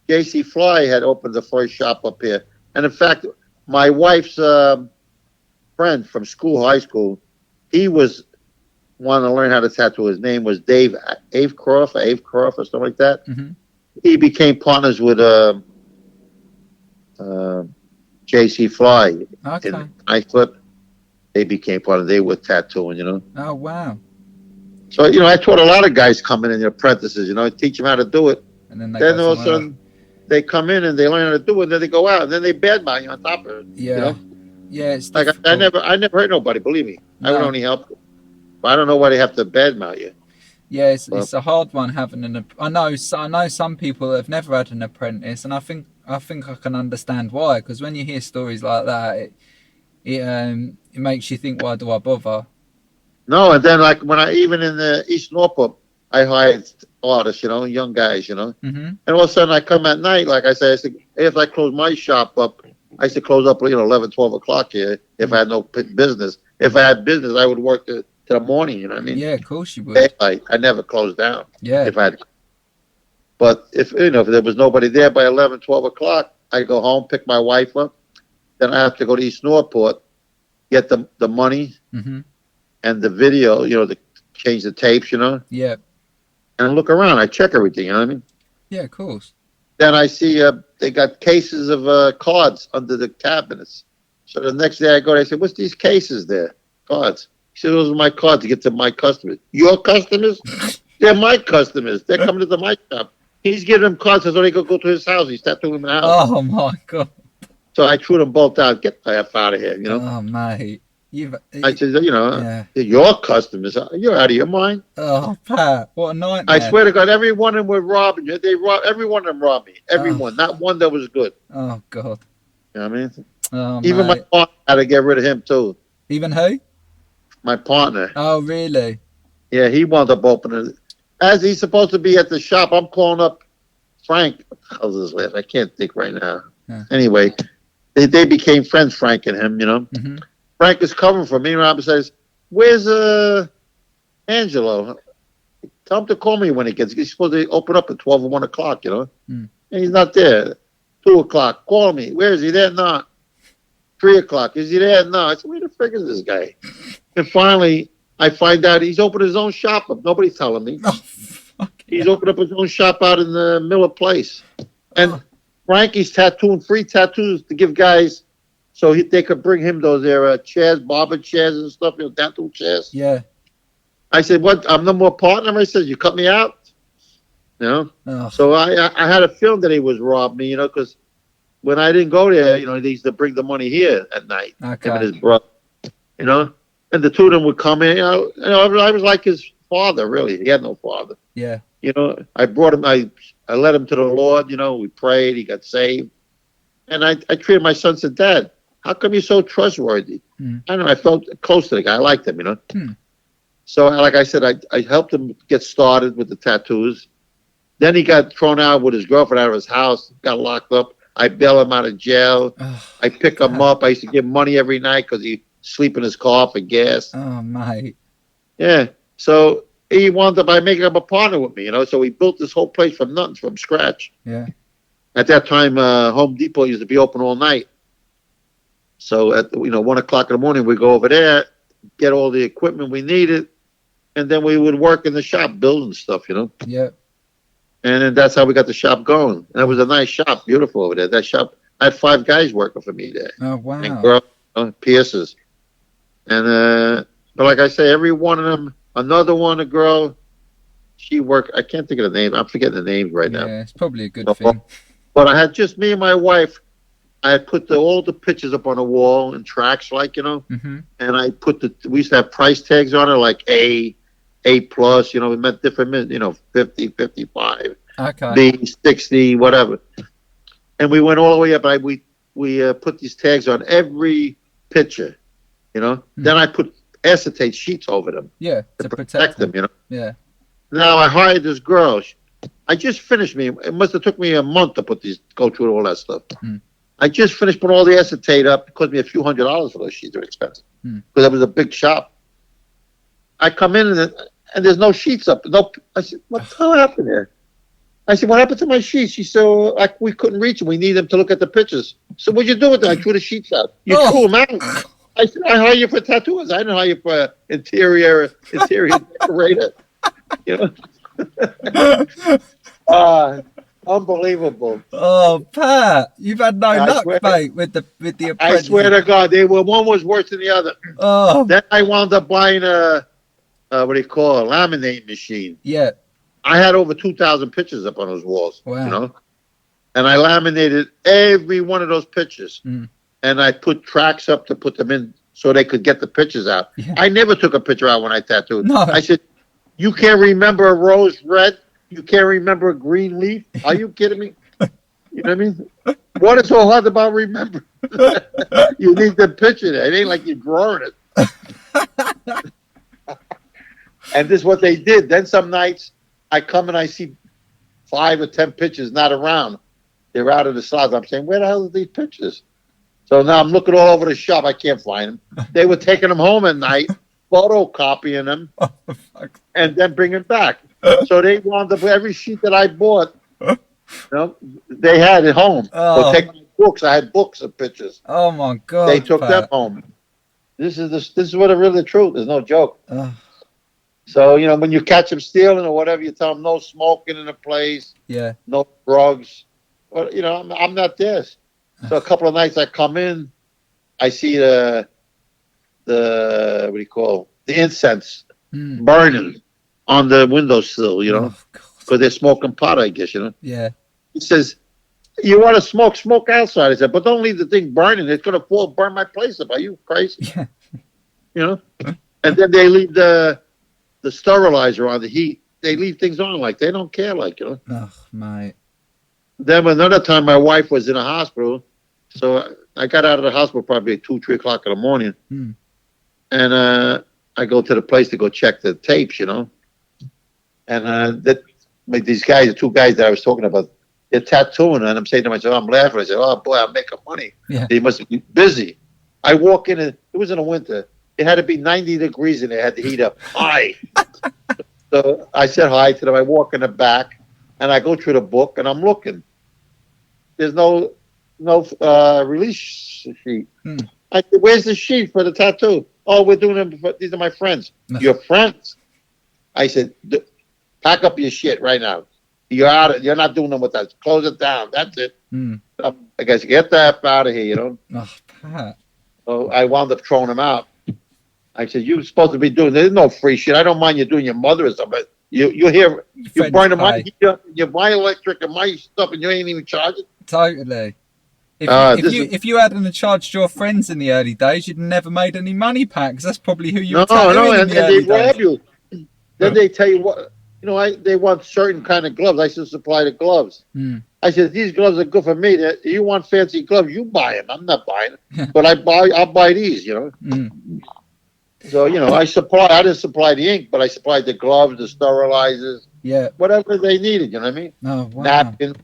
Speaker 2: JC Fly had opened the first shop up here. And in fact, my wife's friend from high school, he was wanting to learn how to tattoo. His name was Dave Avecroft or something like that. Mm-hmm. He became partners with JC Fly.
Speaker 1: Okay.
Speaker 2: In Knifeflip. They became partners. They were tattooing,
Speaker 1: Oh, wow.
Speaker 2: So, I taught a lot of guys coming in, apprentices, teach them how to do it. And then all of a sudden, they come in and they learn how to do it, and then they go out, and then they badmouth you on top of it.
Speaker 1: Yeah. Yeah, it's
Speaker 2: like I never hurt nobody, believe me. No. I would only help them. But I don't know why they have to badmouth you.
Speaker 1: Yeah, it's a hard one having I know some people that have never had an apprentice, and I think I can understand why, because when you hear stories like that, it makes you think, why do I bother?
Speaker 2: No, and then like when even in the East Norfolk, I hired artists, young guys, Mm-hmm. And all of a sudden I come at night, like I said, if I close my shop up, I used to close up, 11, 12 o'clock here if I had no business. If I had business, I would work to the morning, you know what I mean?
Speaker 1: Yeah, of course you would.
Speaker 2: I never closed down.
Speaker 1: Yeah.
Speaker 2: But if there was nobody there by 11, 12 o'clock, I go home, pick my wife up. Then I have to go to East Norport, get the money
Speaker 1: mm-hmm.
Speaker 2: and the video, to change the tapes,
Speaker 1: Yeah.
Speaker 2: And look around. I check everything, you know what I mean?
Speaker 1: Yeah, of course.
Speaker 2: Then I see they got cases of cards under the cabinets. So the next day I go, they say, what's these cases there? Cards. He said, those are my cards to get to my customers. Your customers? They're my customers. They're coming to my shop. He's giving them cards so they can go to his house. He's tattooing in the house.
Speaker 1: Oh, my God.
Speaker 2: So I threw them both out. Get the F out of here,
Speaker 1: Oh, mate.
Speaker 2: I said, your customers, you're out of your mind.
Speaker 1: Oh, Pat, what a nightmare.
Speaker 2: I swear to God, every one of them were robbing you. Every one of them robbed me. Everyone. Not one that was good.
Speaker 1: Oh, God.
Speaker 2: You know what I mean?
Speaker 1: Oh,
Speaker 2: even
Speaker 1: mate.
Speaker 2: my partner had to get rid of him, too.
Speaker 1: Even who?
Speaker 2: My partner.
Speaker 1: Oh, really?
Speaker 2: Yeah, he wound up opening it. As he's supposed to be at the shop, I'm calling up Frank. How's his last? I can't think right now.
Speaker 1: Yeah.
Speaker 2: Anyway, they became friends, Frank and him,
Speaker 1: Mm-hmm.
Speaker 2: Frank is covering for me. And Robert says, where's Angelo? Tell him to call me when he gets. He's supposed to open up at 12 or 1 o'clock,
Speaker 1: Mm.
Speaker 2: And he's not there. 2 o'clock. Call me. Where is he? There? Not. 3 o'clock. Is he there? No. I said, where the frick is this guy? And finally, I find out he's opened his own shop up. Nobody's telling me.
Speaker 1: Oh,
Speaker 2: he's opened up his own shop out in the Miller Place. And Frankie's tattooing free tattoos to give guys so they could bring him those chairs, barber chairs and stuff, tattoo chairs.
Speaker 1: Yeah.
Speaker 2: I said, what? I'm no more partner? I said, you cut me out? So I had a feeling that he was robbing me, because when I didn't go there, they used to bring the money here at night.
Speaker 1: Okay.
Speaker 2: Him and his brother, and the two of them would come in. I was like his father, really. He had no father.
Speaker 1: Yeah.
Speaker 2: I brought him. I led him to the Lord. We prayed. He got saved, and I treated my son. Said, Dad, how come you're so trustworthy? I don't know. I felt close to the guy. I liked him. So, like I said, I helped him get started with the tattoos. Then he got thrown out with his girlfriend out of his house, got locked up. I bail him out of jail. I pick him up. I used to give him money every night because he'd sleep in his car for gas.
Speaker 1: Oh, mate.
Speaker 2: Yeah. So he wound up by making him a partner with me, So he built this whole place from nothing, from scratch.
Speaker 1: Yeah.
Speaker 2: At that time, Home Depot used to be open all night. So at 1 o'clock in the morning, we go over there, get all the equipment we needed, and then we would work in the shop building stuff,
Speaker 1: Yeah.
Speaker 2: And then that's how we got the shop going. And it was a nice shop, beautiful over there. That shop, I had 5 guys working for me there.
Speaker 1: Oh, wow.
Speaker 2: And girls, piercers. And, but like I say, every one of them, another one, a girl, she worked, I can't think of the name. I'm forgetting the names right now.
Speaker 1: Yeah, it's probably a good thing.
Speaker 2: But I had just me and my wife. I had put all the pictures up on the wall in tracks,
Speaker 1: Mm-hmm.
Speaker 2: and I we used to have price tags on it, like A plus, we meant different, 50, 55,
Speaker 1: Okay.
Speaker 2: B, 60, whatever. And we went all the way up. We put these tags on every picture, Then I put acetate sheets over them.
Speaker 1: Yeah,
Speaker 2: to protect them,
Speaker 1: Yeah.
Speaker 2: Now I hired this girl. I just finished It must have took me a month to go through all that stuff. I just finished putting all the acetate up. It cost me a few $100s for those sheets. They're expensive because it was a big shop. I come in and there's no sheets up. No, I said, what the hell happened there? I said, what happened to my sheets? She said, we couldn't reach them. We need them to look at the pictures. So what'd you do with them? I threw the sheets out. You threw them out. I said, I hire you for tattooers. I didn't hire you for interior decorator. Unbelievable.
Speaker 1: Oh, Pat, you've had no luck, mate, with the apprentices.
Speaker 2: I swear to God, one was worse than the other.
Speaker 1: Oh.
Speaker 2: Then I wound up buying a laminate machine.
Speaker 1: Yeah.
Speaker 2: I had over 2,000 pictures up on those walls.
Speaker 1: Wow.
Speaker 2: And I laminated every one of those pictures.
Speaker 1: And
Speaker 2: I put tracks up to put them in so they could get the pictures out.
Speaker 1: Yeah.
Speaker 2: I never took a picture out when I tattooed.
Speaker 1: No.
Speaker 2: I said, you can't remember a rose red? You can't remember a green leaf? Are you kidding me? You know what I mean? What is so hard about remembering? You need the picture there. It ain't like you're drawing it. And this is what they did. Then some nights I come and I see 5 or 10 pictures not around. They're out of the slots. I'm saying, where the hell are these pictures? So now I'm looking all over the shop. I can't find them. They were taking them home at night, photocopying them, and then bringing them back. So they wound up every sheet that I bought, they had at home.
Speaker 1: Oh.
Speaker 2: So take my books. I had books of pictures.
Speaker 1: Oh my God!
Speaker 2: They took
Speaker 1: Pat.
Speaker 2: them home. This is what really the truth. There's no joke.
Speaker 1: Oh.
Speaker 2: So when you catch them stealing or whatever, you tell them no smoking in the place.
Speaker 1: Yeah.
Speaker 2: No drugs. Well, I'm not this. So a couple of nights I come in, I see the what do you call the incense burning on the windowsill, because they're smoking pot, I guess,
Speaker 1: Yeah.
Speaker 2: He says, you want to smoke outside. I said, but don't leave the thing burning. It's going to burn my place up. Are you crazy?
Speaker 1: Yeah.
Speaker 2: And then they leave the sterilizer on, the heat. They leave things on they don't care,
Speaker 1: Oh, mate.
Speaker 2: Then another time my wife was in a hospital, so I got out of the hospital probably at 2, 3 o'clock in the morning. And I go to the place to go check the tapes, And these guys, the 2 guys that I was talking about, they're tattooing, and I'm saying to myself, I'm laughing. I said, oh, boy, I'm making money.
Speaker 1: Yeah.
Speaker 2: They must be busy. I walk in, and it was in the winter. It had to be 90 degrees, and they had the heat up high. So I said hi to them. I walk in the back, and I go through the book, and I'm looking. There's no release sheet. I said, where's the sheet for the tattoo? Oh, we're doing them. These are my friends. Your friends? I said, pack up your shit right now. You're out. You're not doing them with us. Close it down. That's it. I guess get that out of here.
Speaker 1: Oh, Pat.
Speaker 2: So I wound up throwing them out. I said, "You're supposed to be doing. There's no free shit. I don't mind you doing your mother or something. But you hear you burning my heat, you buy electric and my stuff, and you ain't even charging."
Speaker 1: Totally. If you hadn't charged your friends in the early days, you'd never made any money, Pat, because that's probably who you were tattooing in the early days.
Speaker 2: And they rob you. Then they tell you what, they want certain kind of gloves. I should supply the gloves. I said, these gloves are good for me. You want fancy gloves, you buy them. I'm not buying them. But I'll buy these, So, I didn't supply the ink, but I supplied the gloves, the sterilizers, whatever they needed, you know what I mean?
Speaker 1: Oh, wow.
Speaker 2: Napkins.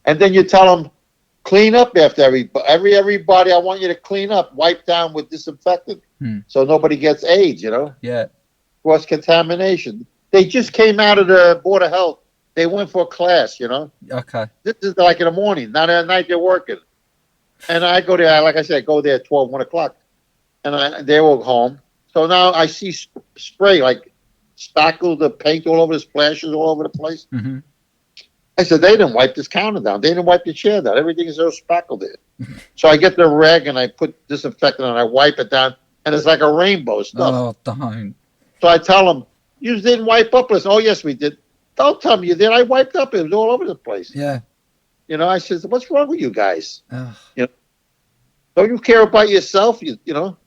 Speaker 2: And then you tell them, clean up after everybody. I want you to clean up, wipe down with disinfectant, so nobody gets AIDS.
Speaker 1: Yeah.
Speaker 2: Cross contamination. They just came out of the Board of Health. They went for a class.
Speaker 1: Okay.
Speaker 2: This is like in the morning. Not at night. They're working, and I go there. Like I said, I go there at 12, 1 o'clock, and they were home. So now I see spray like spackle the paint all over, the splashes all over the place.
Speaker 1: Mm-hmm.
Speaker 2: I said, they didn't wipe this counter down. They didn't wipe the chair down. Everything is so spackled there. So I get the rag and I put disinfectant and I wipe it down, and it's like a rainbow stuff.
Speaker 1: Oh, don't.
Speaker 2: So I tell them, you didn't wipe up this. Oh, yes, we did. Don't tell me you did. I wiped up. It was all over the place.
Speaker 1: Yeah.
Speaker 2: I said, what's wrong with you guys? Don't you care about yourself?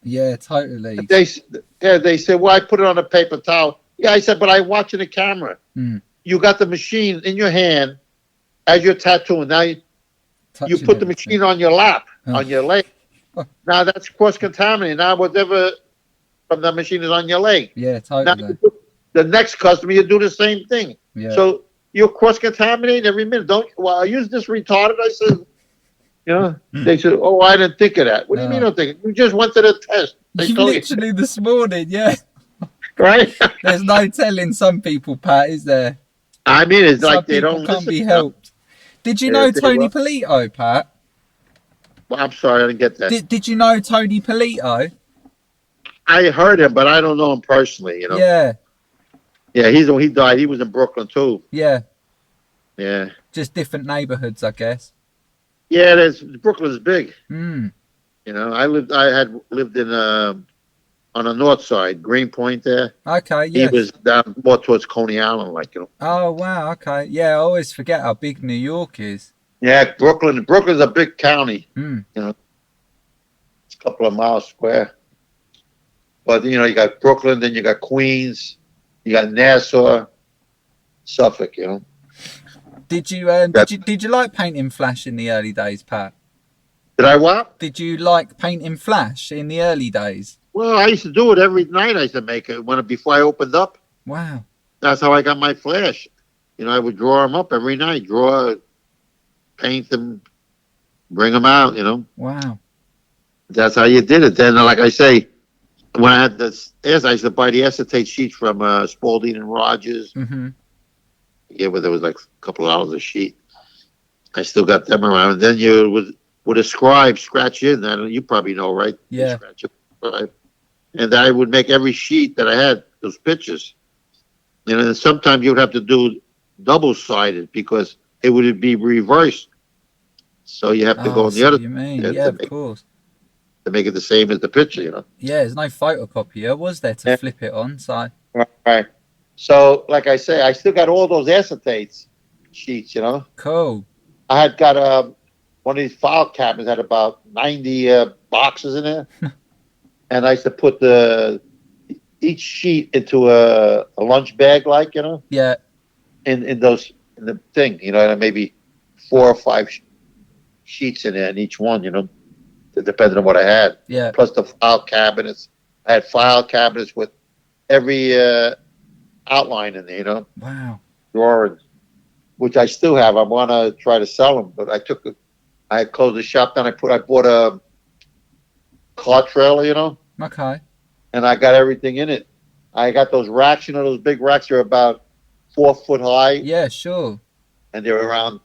Speaker 1: Yeah, totally.
Speaker 2: They said, well, I put it on a paper towel. Yeah, I said, but I watch in the camera. You got the machine in your hand as you're tattooing. Now you put the machine on your lap, on your leg. Now that's cross-contaminated. Now whatever from that machine is on your leg.
Speaker 1: Yeah, totally.
Speaker 2: Now the next customer, you do the same thing.
Speaker 1: Yeah.
Speaker 2: So you're cross-contaminating every minute. I use this retarded. I said, They said, oh, I didn't think of that. What do you mean I don't think? You just went to the test.
Speaker 1: Literally this morning, yeah.
Speaker 2: Right?
Speaker 1: There's no telling some people, Pat, is there?
Speaker 2: I mean, it's
Speaker 1: some
Speaker 2: like they don't
Speaker 1: can't be helped. Did you know Tony Polito, Pat?
Speaker 2: Well, I'm sorry, I didn't get that.
Speaker 1: Did you know Tony Polito?
Speaker 2: I heard him, but I don't know him personally.
Speaker 1: Yeah.
Speaker 2: Yeah, he died. He was in Brooklyn too.
Speaker 1: Yeah.
Speaker 2: Yeah.
Speaker 1: Just different neighborhoods, I guess.
Speaker 2: Yeah, Brooklyn's big.
Speaker 1: I
Speaker 2: had lived in on the north side, Greenpoint there.
Speaker 1: Okay, yeah.
Speaker 2: He was down more towards Coney Island,
Speaker 1: Oh, wow, okay. Yeah, I always forget how big New York is.
Speaker 2: Yeah, Brooklyn's a big county. It's a couple of miles square. But, you got Brooklyn, then you got Queens, you got Nassau, Suffolk,
Speaker 1: Did you like painting flash in the early days, Pat?
Speaker 2: Did I what?
Speaker 1: Did you like painting flash in the early days?
Speaker 2: Well, I used to do it every night. I used to make it before I opened up.
Speaker 1: Wow.
Speaker 2: That's how I got my flash. I would draw them up every night. Paint them, bring them out,
Speaker 1: Wow.
Speaker 2: That's how you did it. Then, like I say, when I had this, I used to buy the acetate sheets from Spalding and Rogers.
Speaker 1: Mm-hmm.
Speaker 2: Yeah, but there was like a couple of dollars a sheet. I still got them around. And then you would a scribe scratch in. You probably know, right?
Speaker 1: Yeah.
Speaker 2: Scratch it, right? And I would make every sheet that I had, those pictures. And sometimes you would have to do double-sided because it would be reversed. So you have to go on the other side.
Speaker 1: You mean? Yeah, of course.
Speaker 2: To make it the same as the picture,
Speaker 1: Yeah, there's no photocopier, was there, to flip it on? So.
Speaker 2: Right. So, like I say, I still got all those acetates sheets,
Speaker 1: Cool.
Speaker 2: I had got one of these file cabinets had about 90 boxes in there. And I used to put each sheet into a lunch bag,
Speaker 1: Yeah.
Speaker 2: In the thing, maybe 4 or 5 sheets in there, and each one, depending on what I had.
Speaker 1: Yeah.
Speaker 2: Plus the file cabinets. I had file cabinets with every outline in there,
Speaker 1: Wow.
Speaker 2: Drawings, which I still have. I want to try to sell them, but I closed the shop down. I bought a car trailer,
Speaker 1: Okay.
Speaker 2: and I got everything in it. I got those racks, those big racks are about 4 foot high.
Speaker 1: Yeah, sure.
Speaker 2: And they're around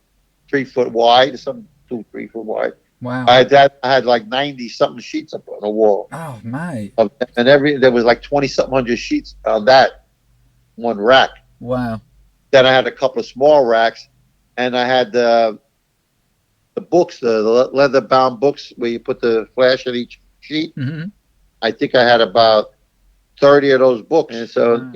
Speaker 2: 3 foot wide, some 2-3 foot wide.
Speaker 1: Wow.
Speaker 2: I had like 90 something sheets up on the wall.
Speaker 1: Oh, mate.
Speaker 2: And there was like 20 something hundred sheets on that one rack.
Speaker 1: Wow.
Speaker 2: Then I had a couple of small racks, and I had the books, the leather-bound books where you put the flash in each sheet.
Speaker 1: Mm-hmm.
Speaker 2: I think I had about 30 of those books. And so,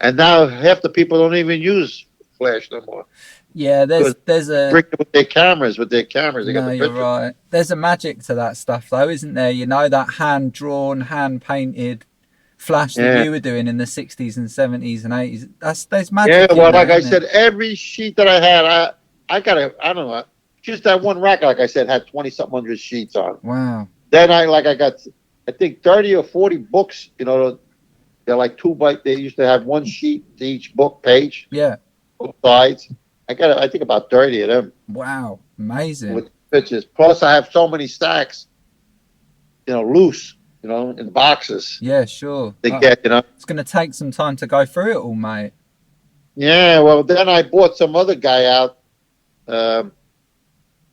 Speaker 2: and now half the people don't even use flash no more.
Speaker 1: Yeah, there's a
Speaker 2: bring it with their cameras. They got the
Speaker 1: you're
Speaker 2: picture.
Speaker 1: right. There's a magic to that stuff, though, isn't there? That hand drawn, hand painted flash that you were doing in the 60s and 70s and 80s. There's magic.
Speaker 2: Yeah, well, like I said, every sheet that I had, I got I don't know, just that one rack, like I said, had 20-something hundred sheets on.
Speaker 1: Wow.
Speaker 2: Then I got, I think 30 or 40 books. They're like they used to have one sheet to each book page.
Speaker 1: Yeah.
Speaker 2: Both sides. I think about 30 of them.
Speaker 1: Wow, amazing.
Speaker 2: With pictures. Plus, I have so many stacks, loose, in boxes.
Speaker 1: Yeah, sure.
Speaker 2: It's
Speaker 1: going to take some time to go through it all, mate.
Speaker 2: Yeah, well, then I bought some other guy out,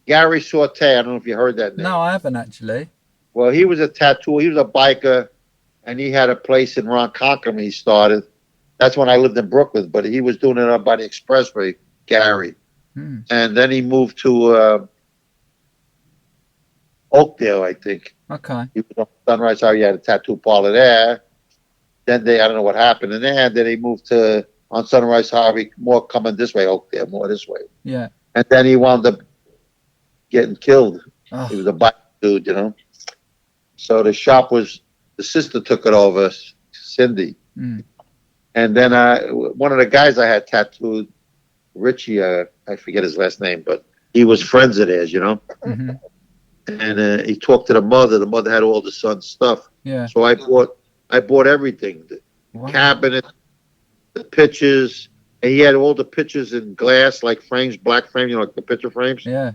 Speaker 2: Gary Sorte. I don't know if you heard that name.
Speaker 1: No, I haven't actually.
Speaker 2: Well, he was a tattooer. He was a biker, and he had a place in Ronkonkoma he started. That's when I lived in Brooklyn, but he was doing it up by the expressway. Gary. And then he moved to Oakdale, I think.
Speaker 1: Okay.
Speaker 2: He was on Sunrise Highway. He had a tattoo parlor there. Then I don't know what happened in there. Then he moved to on Sunrise Highway, more coming this way, Oakdale, more this way.
Speaker 1: Yeah.
Speaker 2: And then he wound up getting killed.
Speaker 1: Oh.
Speaker 2: He was a bike dude, So the sister took it over, Cindy. And then one of the guys I had tattooed, Richie, I forget his last name, but he was friends of theirs,
Speaker 1: Mm-hmm.
Speaker 2: And he talked to the mother. The mother had all the son's stuff.
Speaker 1: Yeah.
Speaker 2: So I bought everything: the cabinet, the pictures, and he had all the pictures in glass, like frames, black frame, like the picture frames.
Speaker 1: Yeah.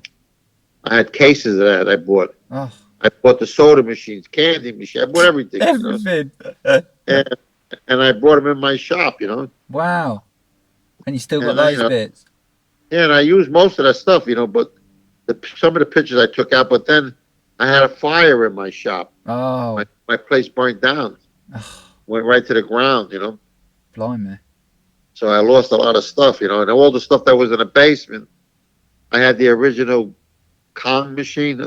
Speaker 2: I had cases of that. I bought.
Speaker 1: Oh.
Speaker 2: I bought the soda machines, candy machine. I bought everything.
Speaker 1: Everything.
Speaker 2: And I brought them in my shop.
Speaker 1: Wow. And you still got those bits?
Speaker 2: Yeah, and I used most of that stuff, but some of the pictures I took out, but then I had a fire in my shop.
Speaker 1: Oh.
Speaker 2: My place burned down. Went right to the ground,
Speaker 1: Blimey.
Speaker 2: So I lost a lot of stuff, and all the stuff that was in the basement. I had the original Kong machine,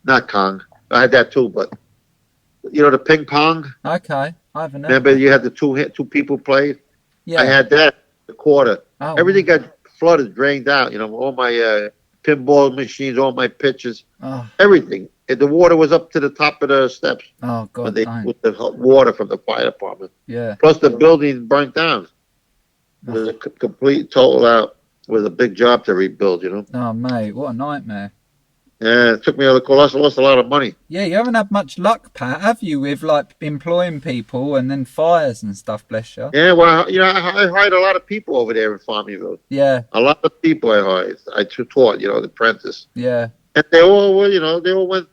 Speaker 2: not Kong. I had that too, but, the ping pong.
Speaker 1: Okay. I haven't.
Speaker 2: Remember you had the two people played?
Speaker 1: Yeah.
Speaker 2: I had that, the quarter.
Speaker 1: Oh,
Speaker 2: everything got flooded, drained out. All my pinball machines, all my pictures, everything. The water was up to the top of the steps.
Speaker 1: Oh God!
Speaker 2: With the hot water from the fire department.
Speaker 1: Yeah.
Speaker 2: Plus the building burnt down. It was a complete total out. It was a big job to rebuild.
Speaker 1: Oh mate, what a nightmare.
Speaker 2: Yeah, it took me. I lost a lot of money.
Speaker 1: Yeah, you haven't had much luck, Pat, have you, with employing people and then fires and stuff? Bless you.
Speaker 2: Yeah, well, I hired a lot of people over there in Farmingville.
Speaker 1: Yeah,
Speaker 2: a lot of people I hired. I taught, the apprentice.
Speaker 1: Yeah,
Speaker 2: and they all were, they all went.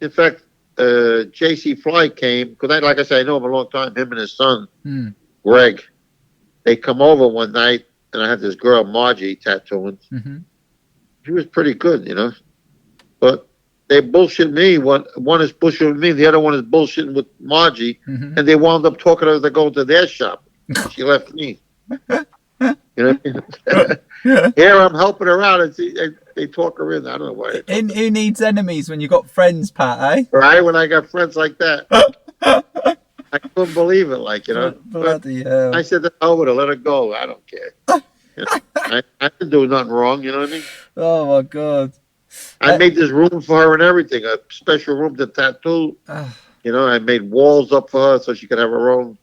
Speaker 2: In fact, J.C. Fly came because, like I said, I know him a long time. Him and his son, Greg. They come over one night, and I had this girl Margie tattooing.
Speaker 1: Mm-hmm.
Speaker 2: She was pretty good, but they bullshit me. One is bullshitting me, the other one is bullshitting with Margie, and they wound up talking to her to go to their shop. She left me. Here I'm helping her out, and they talk her in. I don't know why.
Speaker 1: Who needs enemies when you got friends, Pat? Eh?
Speaker 2: Right when I got friends like that, I couldn't believe it.
Speaker 1: Bloody hell!
Speaker 2: I said, "Oh, let her go. I don't care." I didn't do nothing wrong, you know what I mean?
Speaker 1: Oh my God.
Speaker 2: I made this room for her and everything, a special room to tattoo. I made walls up for her so she could have her own.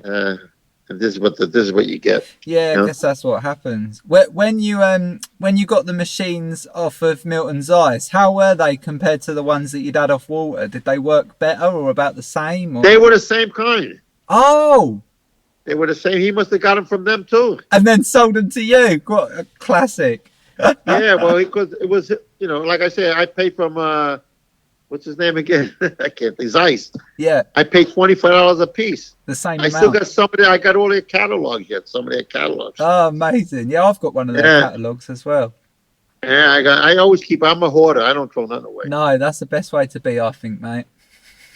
Speaker 2: And this is what you get.
Speaker 1: Yeah, I guess that's what happens. When you got the machines off of Milton's Ice, how were they compared to the ones that you'd had off Walter? Did they work better or about the same? Or?
Speaker 2: They were the same kind.
Speaker 1: Oh.
Speaker 2: They were the same. He must have got them from them too.
Speaker 1: And then sold them to you. What a classic.
Speaker 2: Yeah, well, because it was, like I said, I paid from, what's his name again? I can't think. Zeiss.
Speaker 1: Yeah.
Speaker 2: I paid $25 a piece.
Speaker 1: The same
Speaker 2: amount.
Speaker 1: I
Speaker 2: still got some of their, I got all their catalogs yet, some of their catalogs.
Speaker 1: Oh, amazing. Yeah, I've got one of their catalogs as well.
Speaker 2: Yeah, I always keep, I'm a hoarder. I don't throw nothing away.
Speaker 1: No, that's the best way to be, I think, mate.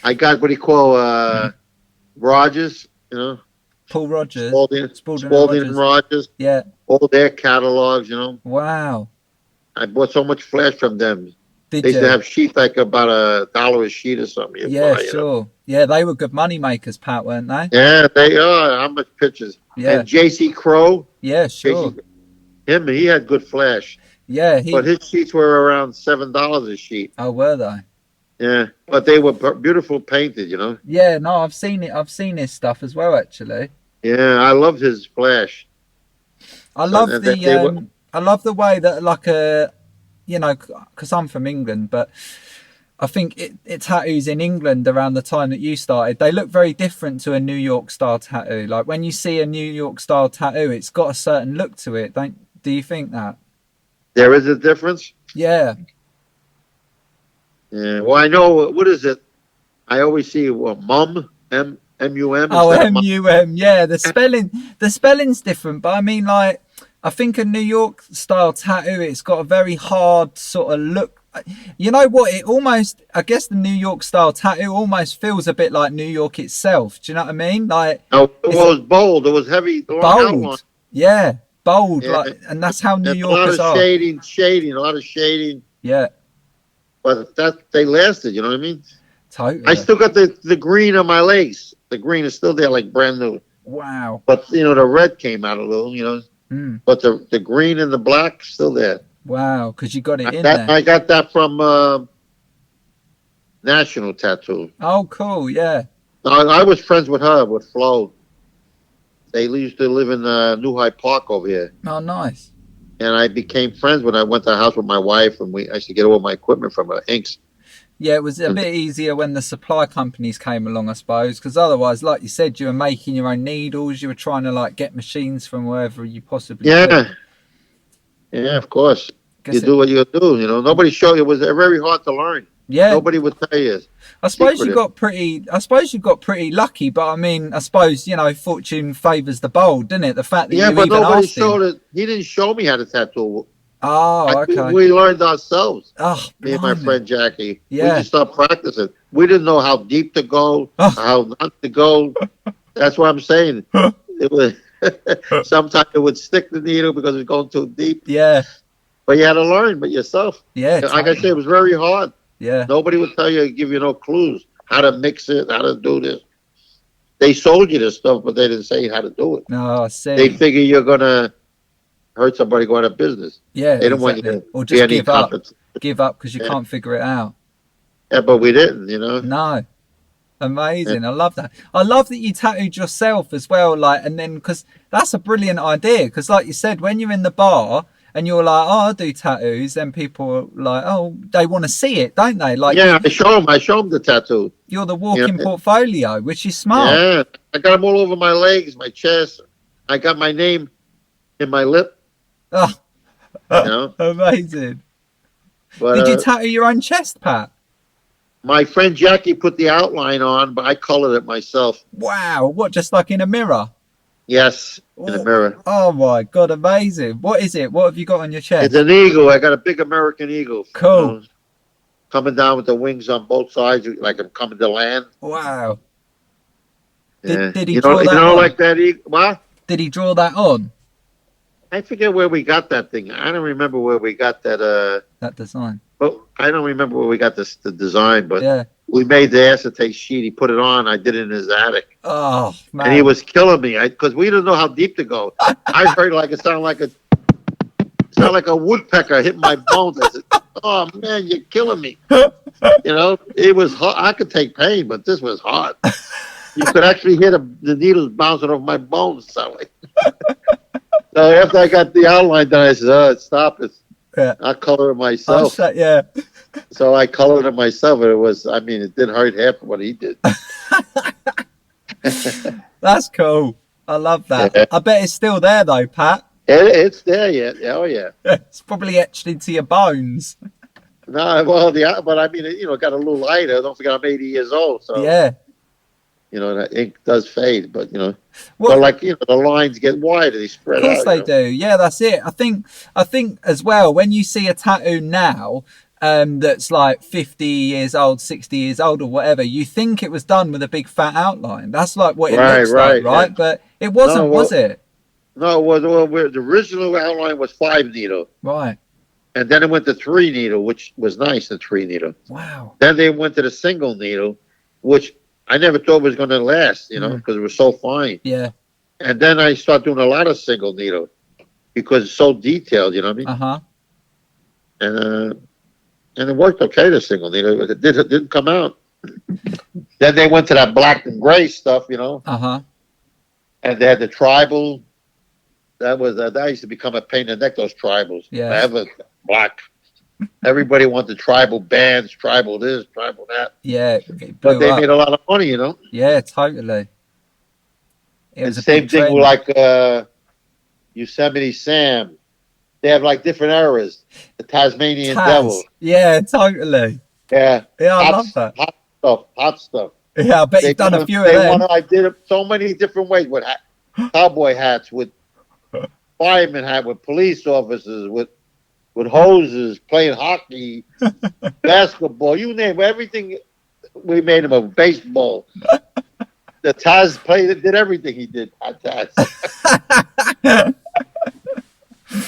Speaker 2: I got what he call Rogers,
Speaker 1: Paul Rogers.
Speaker 2: Spalding and Rogers.
Speaker 1: Yeah.
Speaker 2: All their catalogs,
Speaker 1: Wow.
Speaker 2: I bought so much flash from them.
Speaker 1: Did
Speaker 2: they used
Speaker 1: you?
Speaker 2: to have sheets like about $1 a sheet or something.
Speaker 1: Yeah,
Speaker 2: buy,
Speaker 1: sure. Yeah, they were good money makers, Pat, weren't they?
Speaker 2: Yeah, they are. How much pictures?
Speaker 1: Yeah.
Speaker 2: And J.C. Crow.
Speaker 1: Yeah, sure.
Speaker 2: He had good flash.
Speaker 1: Yeah,
Speaker 2: but his sheets were around $7 a sheet.
Speaker 1: Oh, were they?
Speaker 2: Yeah, but they were beautiful painted,
Speaker 1: Yeah, no, I've seen it. I've seen his stuff as well, actually.
Speaker 2: Yeah, I loved his flash.
Speaker 1: I love the way that, like, because I'm from England, but I think it tattoos in England around the time that you started, they look very different to a New York style tattoo. Like, when you see a New York style tattoo, it's got a certain look to it. Do you think that?
Speaker 2: There is a difference?
Speaker 1: Yeah.
Speaker 2: Yeah. Well, I know, what is it? I always see mum, M-U-M.
Speaker 1: Oh, M-U-M, yeah. The spelling's different, but I mean, like, I think a New York style tattoo, it's got a very hard sort of look. You know what? I guess the New York style tattoo almost feels a bit like New York itself. Do you know what I mean? Like,
Speaker 2: it was bold. It was heavy.
Speaker 1: Bold. Yeah. Bold. Yeah. Like, and that's how New Yorkers are.
Speaker 2: A lot of shading.
Speaker 1: Yeah.
Speaker 2: But they lasted, you know what I mean?
Speaker 1: Totally.
Speaker 2: I still got the green on my legs. The green is still there, like brand new.
Speaker 1: Wow.
Speaker 2: But, the red came out a little, But the green and the black still there.
Speaker 1: Wow, because you got it in there.
Speaker 2: I got that from National Tattoo.
Speaker 1: Oh, cool, yeah.
Speaker 2: I was friends with her, with Flo. They used to live in New Hyde Park over here.
Speaker 1: Oh, nice.
Speaker 2: And I became friends when I went to the house with my wife, and I used to get all my equipment from her, inks.
Speaker 1: Yeah, it was a bit easier when the supply companies came along, I suppose, because otherwise, like you said, you were making your own needles. You were trying to, like, get machines from wherever you possibly could.
Speaker 2: Yeah, of course. You do what you do, Nobody showed you. It was very hard to learn.
Speaker 1: Yeah.
Speaker 2: Nobody would tell you.
Speaker 1: I suppose you got pretty lucky, but I mean, I suppose, fortune favours the bold, didn't it? The fact that you
Speaker 2: but
Speaker 1: even
Speaker 2: nobody
Speaker 1: asked
Speaker 2: showed it. He didn't show me how to tattoo.
Speaker 1: Oh, okay.
Speaker 2: We learned ourselves.
Speaker 1: Oh,
Speaker 2: me and my friend Jackie.
Speaker 1: Yeah.
Speaker 2: We just started practicing. We didn't know how deep to go, how not to go. That's what I'm saying. It was sometimes it would stick the needle because it was going too deep.
Speaker 1: Yeah.
Speaker 2: But you had to learn by yourself.
Speaker 1: Yeah.
Speaker 2: Like I said, it was very hard.
Speaker 1: Yeah.
Speaker 2: Nobody would give you no clues how to mix it, how to do this. They sold you this stuff, but they didn't say how to do it.
Speaker 1: No, I see.
Speaker 2: They figure you're gonna hurt somebody going out of business.
Speaker 1: Yeah,
Speaker 2: they don't want you to
Speaker 1: or just give up. Give up because you can't figure it out.
Speaker 2: Yeah, but we didn't,
Speaker 1: No. Amazing. I love that. I love that you tattooed yourself as well, like, and then, because that's a brilliant idea, because like you said, when you're in the bar and you're like, oh, I do tattoos, then people are like, oh, they want to see it, don't they? Like,
Speaker 2: yeah, I show them the tattoo.
Speaker 1: You're the walking portfolio, which is smart.
Speaker 2: Yeah, I got them all over my legs, my chest. I got my name in my lip.
Speaker 1: Oh, amazing.
Speaker 2: But,
Speaker 1: did you tattoo your own chest, Pat?
Speaker 2: My friend Jackie put the outline on, but I colored it myself.
Speaker 1: Wow, what, just like in a mirror?
Speaker 2: Yes, in a mirror.
Speaker 1: Oh my God, amazing. What is it? What have you got on your chest?
Speaker 2: It's an eagle. I got a big American eagle.
Speaker 1: Cool.
Speaker 2: Coming down with the wings on both sides, like I'm coming to land.
Speaker 1: Wow.
Speaker 2: Yeah.
Speaker 1: Did he draw that on?
Speaker 2: Like that eagle? What?
Speaker 1: Did he draw that on?
Speaker 2: I forget where we got that thing. I don't remember where we got that.
Speaker 1: That design.
Speaker 2: But I don't remember where we got the design. But
Speaker 1: yeah,
Speaker 2: we made the acetate sheet. He put it on. I did it in his attic.
Speaker 1: Oh man!
Speaker 2: And he was killing me because we didn't know how deep to go. I heard it sound like a woodpecker hitting my bones. I said, "Oh man, you're killing me." It was hard. I could take pain, but this was hard. You could actually hear the needles bouncing off my bones. So after I got the outline done, I said, "Oh, stop it!
Speaker 1: Yeah.
Speaker 2: I'll color it myself."
Speaker 1: Yeah.
Speaker 2: So I colored it myself, and it didn't hurt half of what he did.
Speaker 1: That's cool. I love that. Yeah. I bet it's still there though, Pat.
Speaker 2: It's there yet. Oh yeah.
Speaker 1: It's probably etched into your bones.
Speaker 2: No, well, but I mean, it got a little lighter. Don't forget, I'm 80 years old, so
Speaker 1: yeah.
Speaker 2: That ink does fade, but but the lines get wider, they spread out.
Speaker 1: Of course they do. Yeah, that's it. I think as well, when you see a tattoo now, that's like 50 years old, 60 years old, or whatever, you think it was done with a big fat outline. That's like what it looks like, right? Yeah. But it wasn't, was it?
Speaker 2: No, the original outline was 5 needle.
Speaker 1: Right.
Speaker 2: And then it went to 3-needle, which was nice, the 3-needle.
Speaker 1: Wow.
Speaker 2: Then they went to the single needle, which I never thought was going to last, because it was so fine.
Speaker 1: Yeah.
Speaker 2: And then I started doing a lot of single needle because it's so detailed, you know what I mean?
Speaker 1: Uh-huh.
Speaker 2: And it worked okay, the single needle. It didn't come out. Then they went to that black and gray stuff,
Speaker 1: Uh-huh.
Speaker 2: And they had the tribal. That used to become a pain in the neck, those tribals.
Speaker 1: Yeah.
Speaker 2: Forever black. Everybody wanted tribal bands, tribal this, tribal that.
Speaker 1: Yeah.
Speaker 2: But they made a lot of money,
Speaker 1: Yeah, totally. It was
Speaker 2: and same thing with like Yosemite Sam. They have like different eras. The Tasmanian Devil.
Speaker 1: Yeah, totally.
Speaker 2: Yeah.
Speaker 1: Yeah, I love that.
Speaker 2: Hot stuff.
Speaker 1: Yeah, I bet you've done a few of them.
Speaker 2: I did it so many different ways with cowboy hats, with fireman hat, with police officers, with hoses, playing hockey, basketball, you name it, everything. We made him a baseball. The Taz did everything he did. Taz.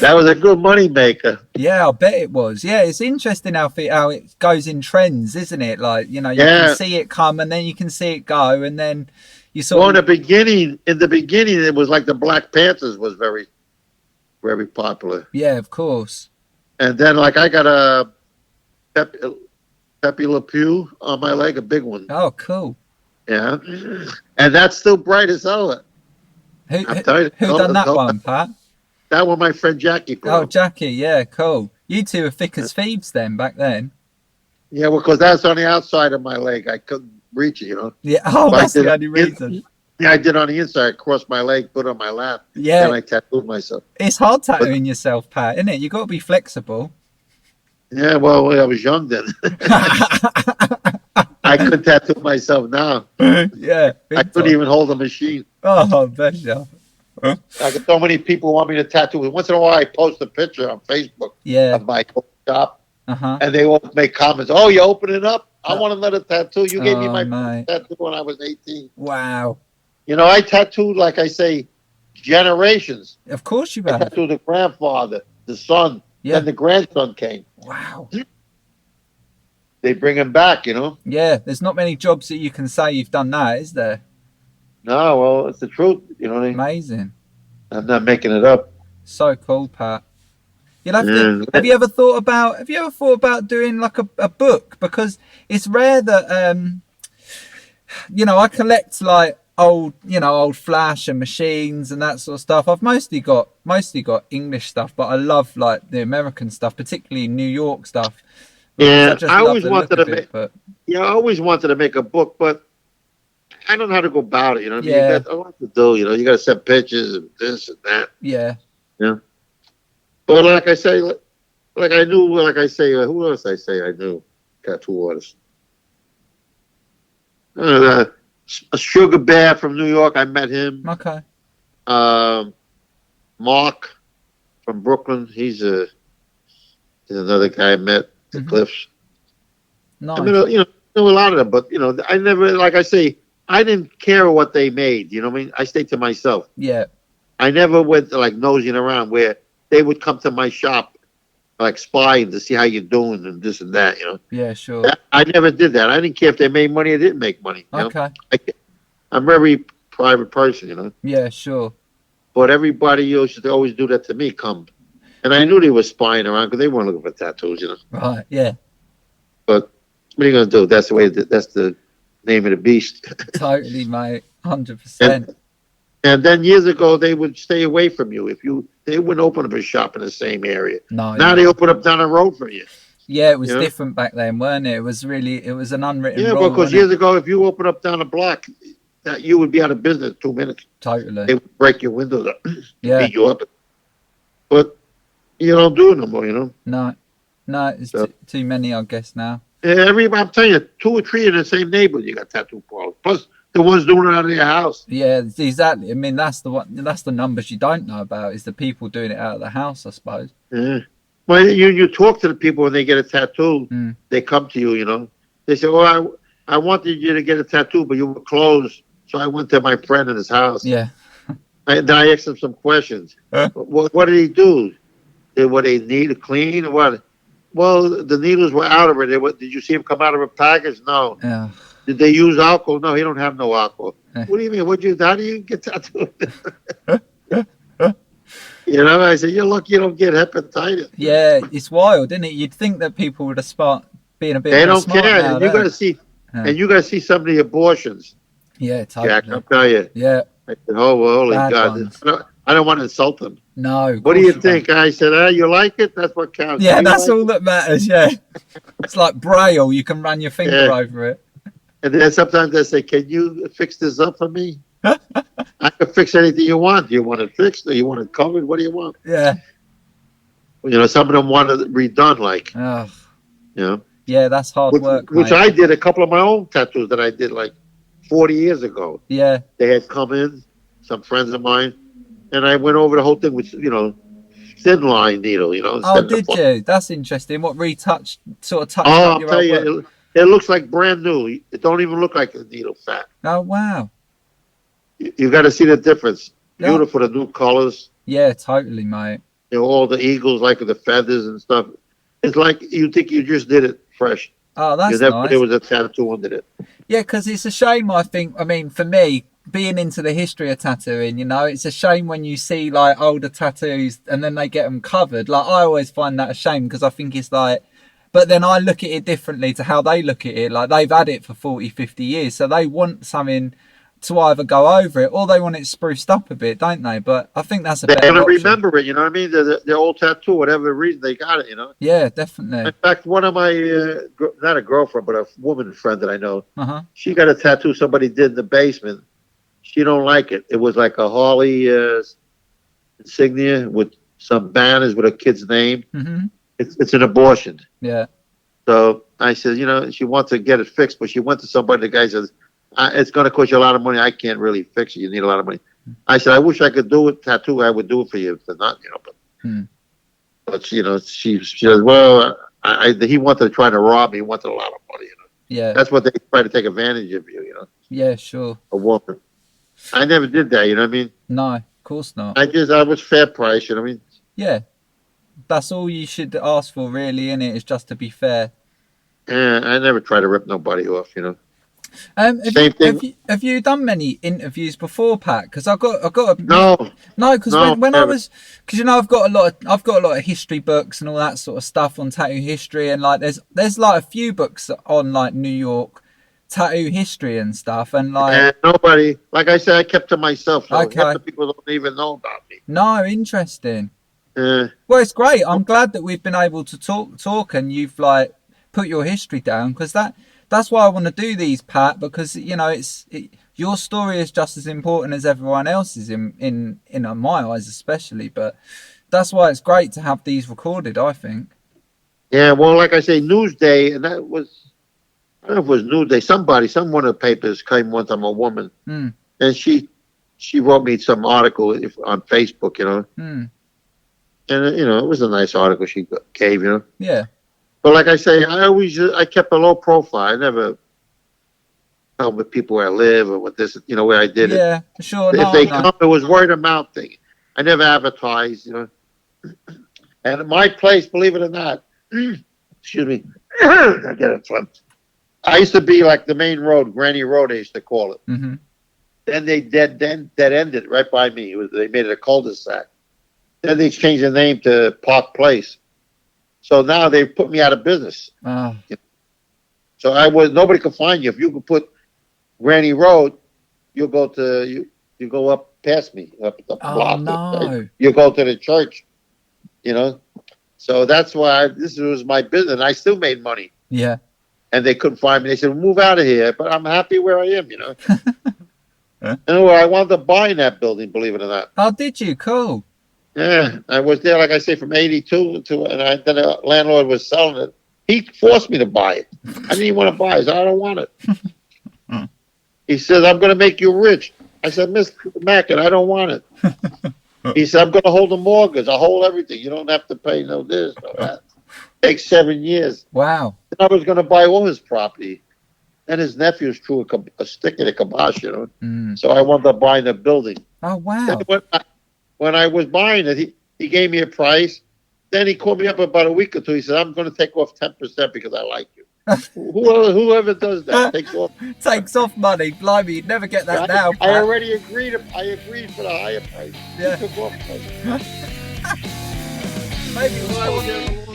Speaker 2: That was a good money maker.
Speaker 1: Yeah, I bet it was. Yeah, it's interesting how it goes in trends, isn't it? Like, you can see it come and then you can see it go, and then you sort
Speaker 2: of... in the beginning, it was like the Black Panthers was very, very popular.
Speaker 1: Yeah, of course.
Speaker 2: And then, like, I got a Pepe Le Pew on my leg, a big one.
Speaker 1: Oh, cool.
Speaker 2: Yeah. And that's still bright as hell.
Speaker 1: Who done that one, Pat?
Speaker 2: That one, my friend Jackie.
Speaker 1: Oh, Jackie, yeah, cool. You two were thick as thieves then, back then.
Speaker 2: Yeah, well, because that's on the outside of my leg. I couldn't reach it,
Speaker 1: Yeah, that's the only reason.
Speaker 2: Yeah, I did on the inside. Crossed my leg, put it on my lap.
Speaker 1: Yeah.
Speaker 2: And I tattooed myself.
Speaker 1: It's hard tattooing yourself, Pat, isn't it? You got to be flexible.
Speaker 2: Yeah, well, I was young then. I could tattoo myself now.
Speaker 1: Yeah.
Speaker 2: I couldn't even hold a machine.
Speaker 1: Oh, bless you.
Speaker 2: I got so many people want me to tattoo. Once in a while, I post a picture on Facebook of my shop, and they all make comments. Oh, you open it up? I want another tattoo. You gave me my first tattoo when I was 18.
Speaker 1: Wow.
Speaker 2: I tattooed, like I say, generations.
Speaker 1: Of course you have.
Speaker 2: I tattooed the grandfather, the son, then the grandson came.
Speaker 1: Wow.
Speaker 2: They bring him back,
Speaker 1: Yeah, there's not many jobs that you can say you've done that, is there?
Speaker 2: No, well, it's the truth. You know what I mean?
Speaker 1: Amazing.
Speaker 2: I'm not making it up.
Speaker 1: So cool, Pat. You'll have to. Have you ever thought about doing like a book? Because it's rare that I collect like old flash and machines and that sort of stuff. I've mostly got English stuff, but I love like the American stuff, particularly New York stuff.
Speaker 2: Yeah, I always wanted to make a book, but I don't know how to go about it.
Speaker 1: Yeah.
Speaker 2: I want to do. You got to send pictures and this and that.
Speaker 1: Yeah.
Speaker 2: Yeah. But like I say, who else I say I knew? Tattoo artist. A Sugar Bear from New York. I met him.
Speaker 1: Okay.
Speaker 2: Mark from Brooklyn. He's another guy I met. The Cliffs.
Speaker 1: Nice.
Speaker 2: I mean, know a lot of them, but I never, like I say, I didn't care what they made. You know what I mean? I stayed to myself.
Speaker 1: Yeah.
Speaker 2: I never went like nosing around where they would come to my shop, like spying to see how you're doing and this and that.
Speaker 1: Yeah, sure.
Speaker 2: I never did that. I didn't care if they made money or didn't make money.
Speaker 1: Okay.
Speaker 2: I'm a very private person.
Speaker 1: Yeah, sure.
Speaker 2: But everybody used to always do that to me. And I knew they were spying around because they weren't looking for tattoos,
Speaker 1: Right, yeah.
Speaker 2: But what are you going to do? That's the name of the beast.
Speaker 1: Totally, mate. 100%.
Speaker 2: And then years ago, they would stay away from you. They wouldn't open up a shop in the same area.
Speaker 1: No.
Speaker 2: Now they open up down the road from you.
Speaker 1: Yeah, it was different back then, weren't it? It was an unwritten rule.
Speaker 2: Yeah, because years ago, if you open up down a block, that you would be out of business in 2 minutes.
Speaker 1: Totally.
Speaker 2: They would break your windows up,
Speaker 1: beat
Speaker 2: you up. But you don't do it no more,
Speaker 1: No, it's too many, I guess, now.
Speaker 2: Yeah, I'm telling you, 2 or 3 in the same neighborhood, you got tattoo parlors. Plus the ones doing it out of your house.
Speaker 1: Yeah, exactly. I mean, that's the numbers you don't know about, is the people doing it out of the house, I suppose.
Speaker 2: Yeah. Well, you talk to the people when they get a tattoo. They come to you, They say, "Oh, I wanted you to get a tattoo, but you were closed, so I went to my friend in his house."
Speaker 1: Yeah.
Speaker 2: Then I asked him some questions. What did he do? Were they need clean or what? Well, the needles were out of it. Did you see them come out of a package? No.
Speaker 1: Yeah.
Speaker 2: Did they use alcohol? No, he don't have no alcohol. What do you mean? How do you get tattooed? I said, you're lucky you don't get hepatitis.
Speaker 1: Yeah, it's wild, isn't it? You'd think that people would have being a bit
Speaker 2: they
Speaker 1: more
Speaker 2: don't
Speaker 1: smart
Speaker 2: care.
Speaker 1: now,
Speaker 2: And you got to see, and you got to see some of the abortions.
Speaker 1: Yeah, totally.
Speaker 2: Jack, I'll tell you.
Speaker 1: Yeah.
Speaker 2: I said, oh, holy
Speaker 1: Bad
Speaker 2: God. I don't want to insult them.
Speaker 1: No.
Speaker 2: What do you think? Don't. I said, you like it? That's what counts.
Speaker 1: Yeah, that's all that matters, yeah. It's like Braille. You can run your finger over it.
Speaker 2: And then sometimes they say, can you fix this up for me? I can fix anything you want. Do you want it fixed or you want it covered? What do you want?
Speaker 1: Yeah.
Speaker 2: Some of them want it redone, like.
Speaker 1: Yeah, that's hard work,
Speaker 2: which I did a couple of my own tattoos that I did like 40 years ago.
Speaker 1: Yeah.
Speaker 2: They had come in, some friends of mine, and I went over the whole thing with, thin line needle,
Speaker 1: Oh, did you? That's interesting. What touched up your
Speaker 2: I'll tell you, it looks like brand new. It don't even look like a needle fat.
Speaker 1: Oh, wow.
Speaker 2: You got to see the difference. Beautiful, the new colors.
Speaker 1: Yeah, totally, mate.
Speaker 2: All the eagles, like the feathers and stuff. It's like you think you just did it fresh.
Speaker 1: Oh, that's nice.
Speaker 2: There was a tattoo under it.
Speaker 1: Yeah, because it's a shame, I think. I mean, for me, being into the history of tattooing, it's a shame when you see like older tattoos and then they get them covered. Like, I always find that a shame because I think it's like, but then I look at it differently to how they look at it. Like, they've had it for 40, 50 years. So they want something to either go over it or they want it spruced up a bit, don't they? But I think that's a better option.
Speaker 2: They don't remember it, you know what I mean? The old tattoo, whatever the reason they got it,
Speaker 1: Yeah, definitely.
Speaker 2: In fact, one of my, not a girlfriend, but a woman friend that I know,
Speaker 1: she
Speaker 2: got a tattoo somebody did in the basement. She don't like it. It was like a Harley insignia with some banners with a kid's name.
Speaker 1: Mm-hmm.
Speaker 2: It's an abortion.
Speaker 1: Yeah.
Speaker 2: So I said, she wants to get it fixed, but she went to somebody. The guy says, it's going to cost you a lot of money. I can't really fix it. You need a lot of money. I said, I wish I could do it. Tattoo, I would do it for you. For not, but she says, well, he wanted to try to rob me. He wanted a lot of money.
Speaker 1: Yeah.
Speaker 2: That's what they try to take advantage of you.
Speaker 1: Yeah, sure.
Speaker 2: A woman. I never did that. You know what I mean?
Speaker 1: No, of course not.
Speaker 2: I was fair price. You know what I mean?
Speaker 1: Yeah. That's all you should ask for, really, innit? Is just to be fair.
Speaker 2: Yeah, I never try to rip nobody off.
Speaker 1: Have you done many interviews before, Pat? Because I've got
Speaker 2: no,
Speaker 1: because when I was, because I've got a lot of history books and all that sort of stuff on tattoo history, and like there's like a few books on like New York tattoo history and stuff, and like
Speaker 2: nobody, like I said, I kept to myself, so
Speaker 1: okay.
Speaker 2: The people don't even know about me.
Speaker 1: No, interesting. Well, it's great. I'm glad that we've been able to talk, and you've like put your history down, because that's why I want to do these, Pat, because your story is just as important as everyone else's in my eyes, especially. But that's why it's great to have these recorded, I think. Yeah,
Speaker 2: well, like I say, Newsday, and that was, I don't know if it was Newsday. Some one of the papers came one time, a woman, and she wrote me some article on Facebook, and it was a nice article she gave,
Speaker 1: Yeah.
Speaker 2: But like I say, I kept a low profile. I never tell the people where I live or what this, where I did it.
Speaker 1: Yeah, sure.
Speaker 2: If they come, it was word of mouth thing. I never advertised, And my place, believe it or not, excuse me, I get it from. I used to be like the main road, Granny Road, I used to call it.
Speaker 1: Mm-hmm.
Speaker 2: Then they dead ended right by me. They made it a cul-de-sac. Then they changed the name to Park Place. So now they put me out of business. So nobody could find you. If you could put Granny Road, you'll go to you go up past me, up the block.
Speaker 1: No.
Speaker 2: You go to the church, So that's why this was my business. And I still made money.
Speaker 1: Yeah.
Speaker 2: And they couldn't find me. They said, move out of here. But I'm happy where I am, Anyway, I wound up buying that building, believe it or not.
Speaker 1: Oh, did you? Cool.
Speaker 2: Yeah, I was there, like I say, from 82 and then the landlord was selling it. He forced me to buy it. I didn't even want to buy it. So I don't want it. He says, I'm going to make you rich. I said, Mr. Mackett, I don't want it. He said, I'm going to hold the mortgage. I'll hold everything. You don't have to pay no this, no that. It takes 7 years.
Speaker 1: Wow.
Speaker 2: Then I was going to buy all his property. Then his nephews threw a stick in the kibosh, So I wound up buying the building.
Speaker 1: Oh, wow.
Speaker 2: When I was buying it, he gave me a price, Then he called me up about a week or two. He said, I'm going to take off 10% because I like you. Whoever does that
Speaker 1: takes off money. Blimey, you'd never get that now.
Speaker 2: I already agreed. I agreed for the higher price.
Speaker 1: Yeah.
Speaker 2: He took off.
Speaker 1: Maybe it was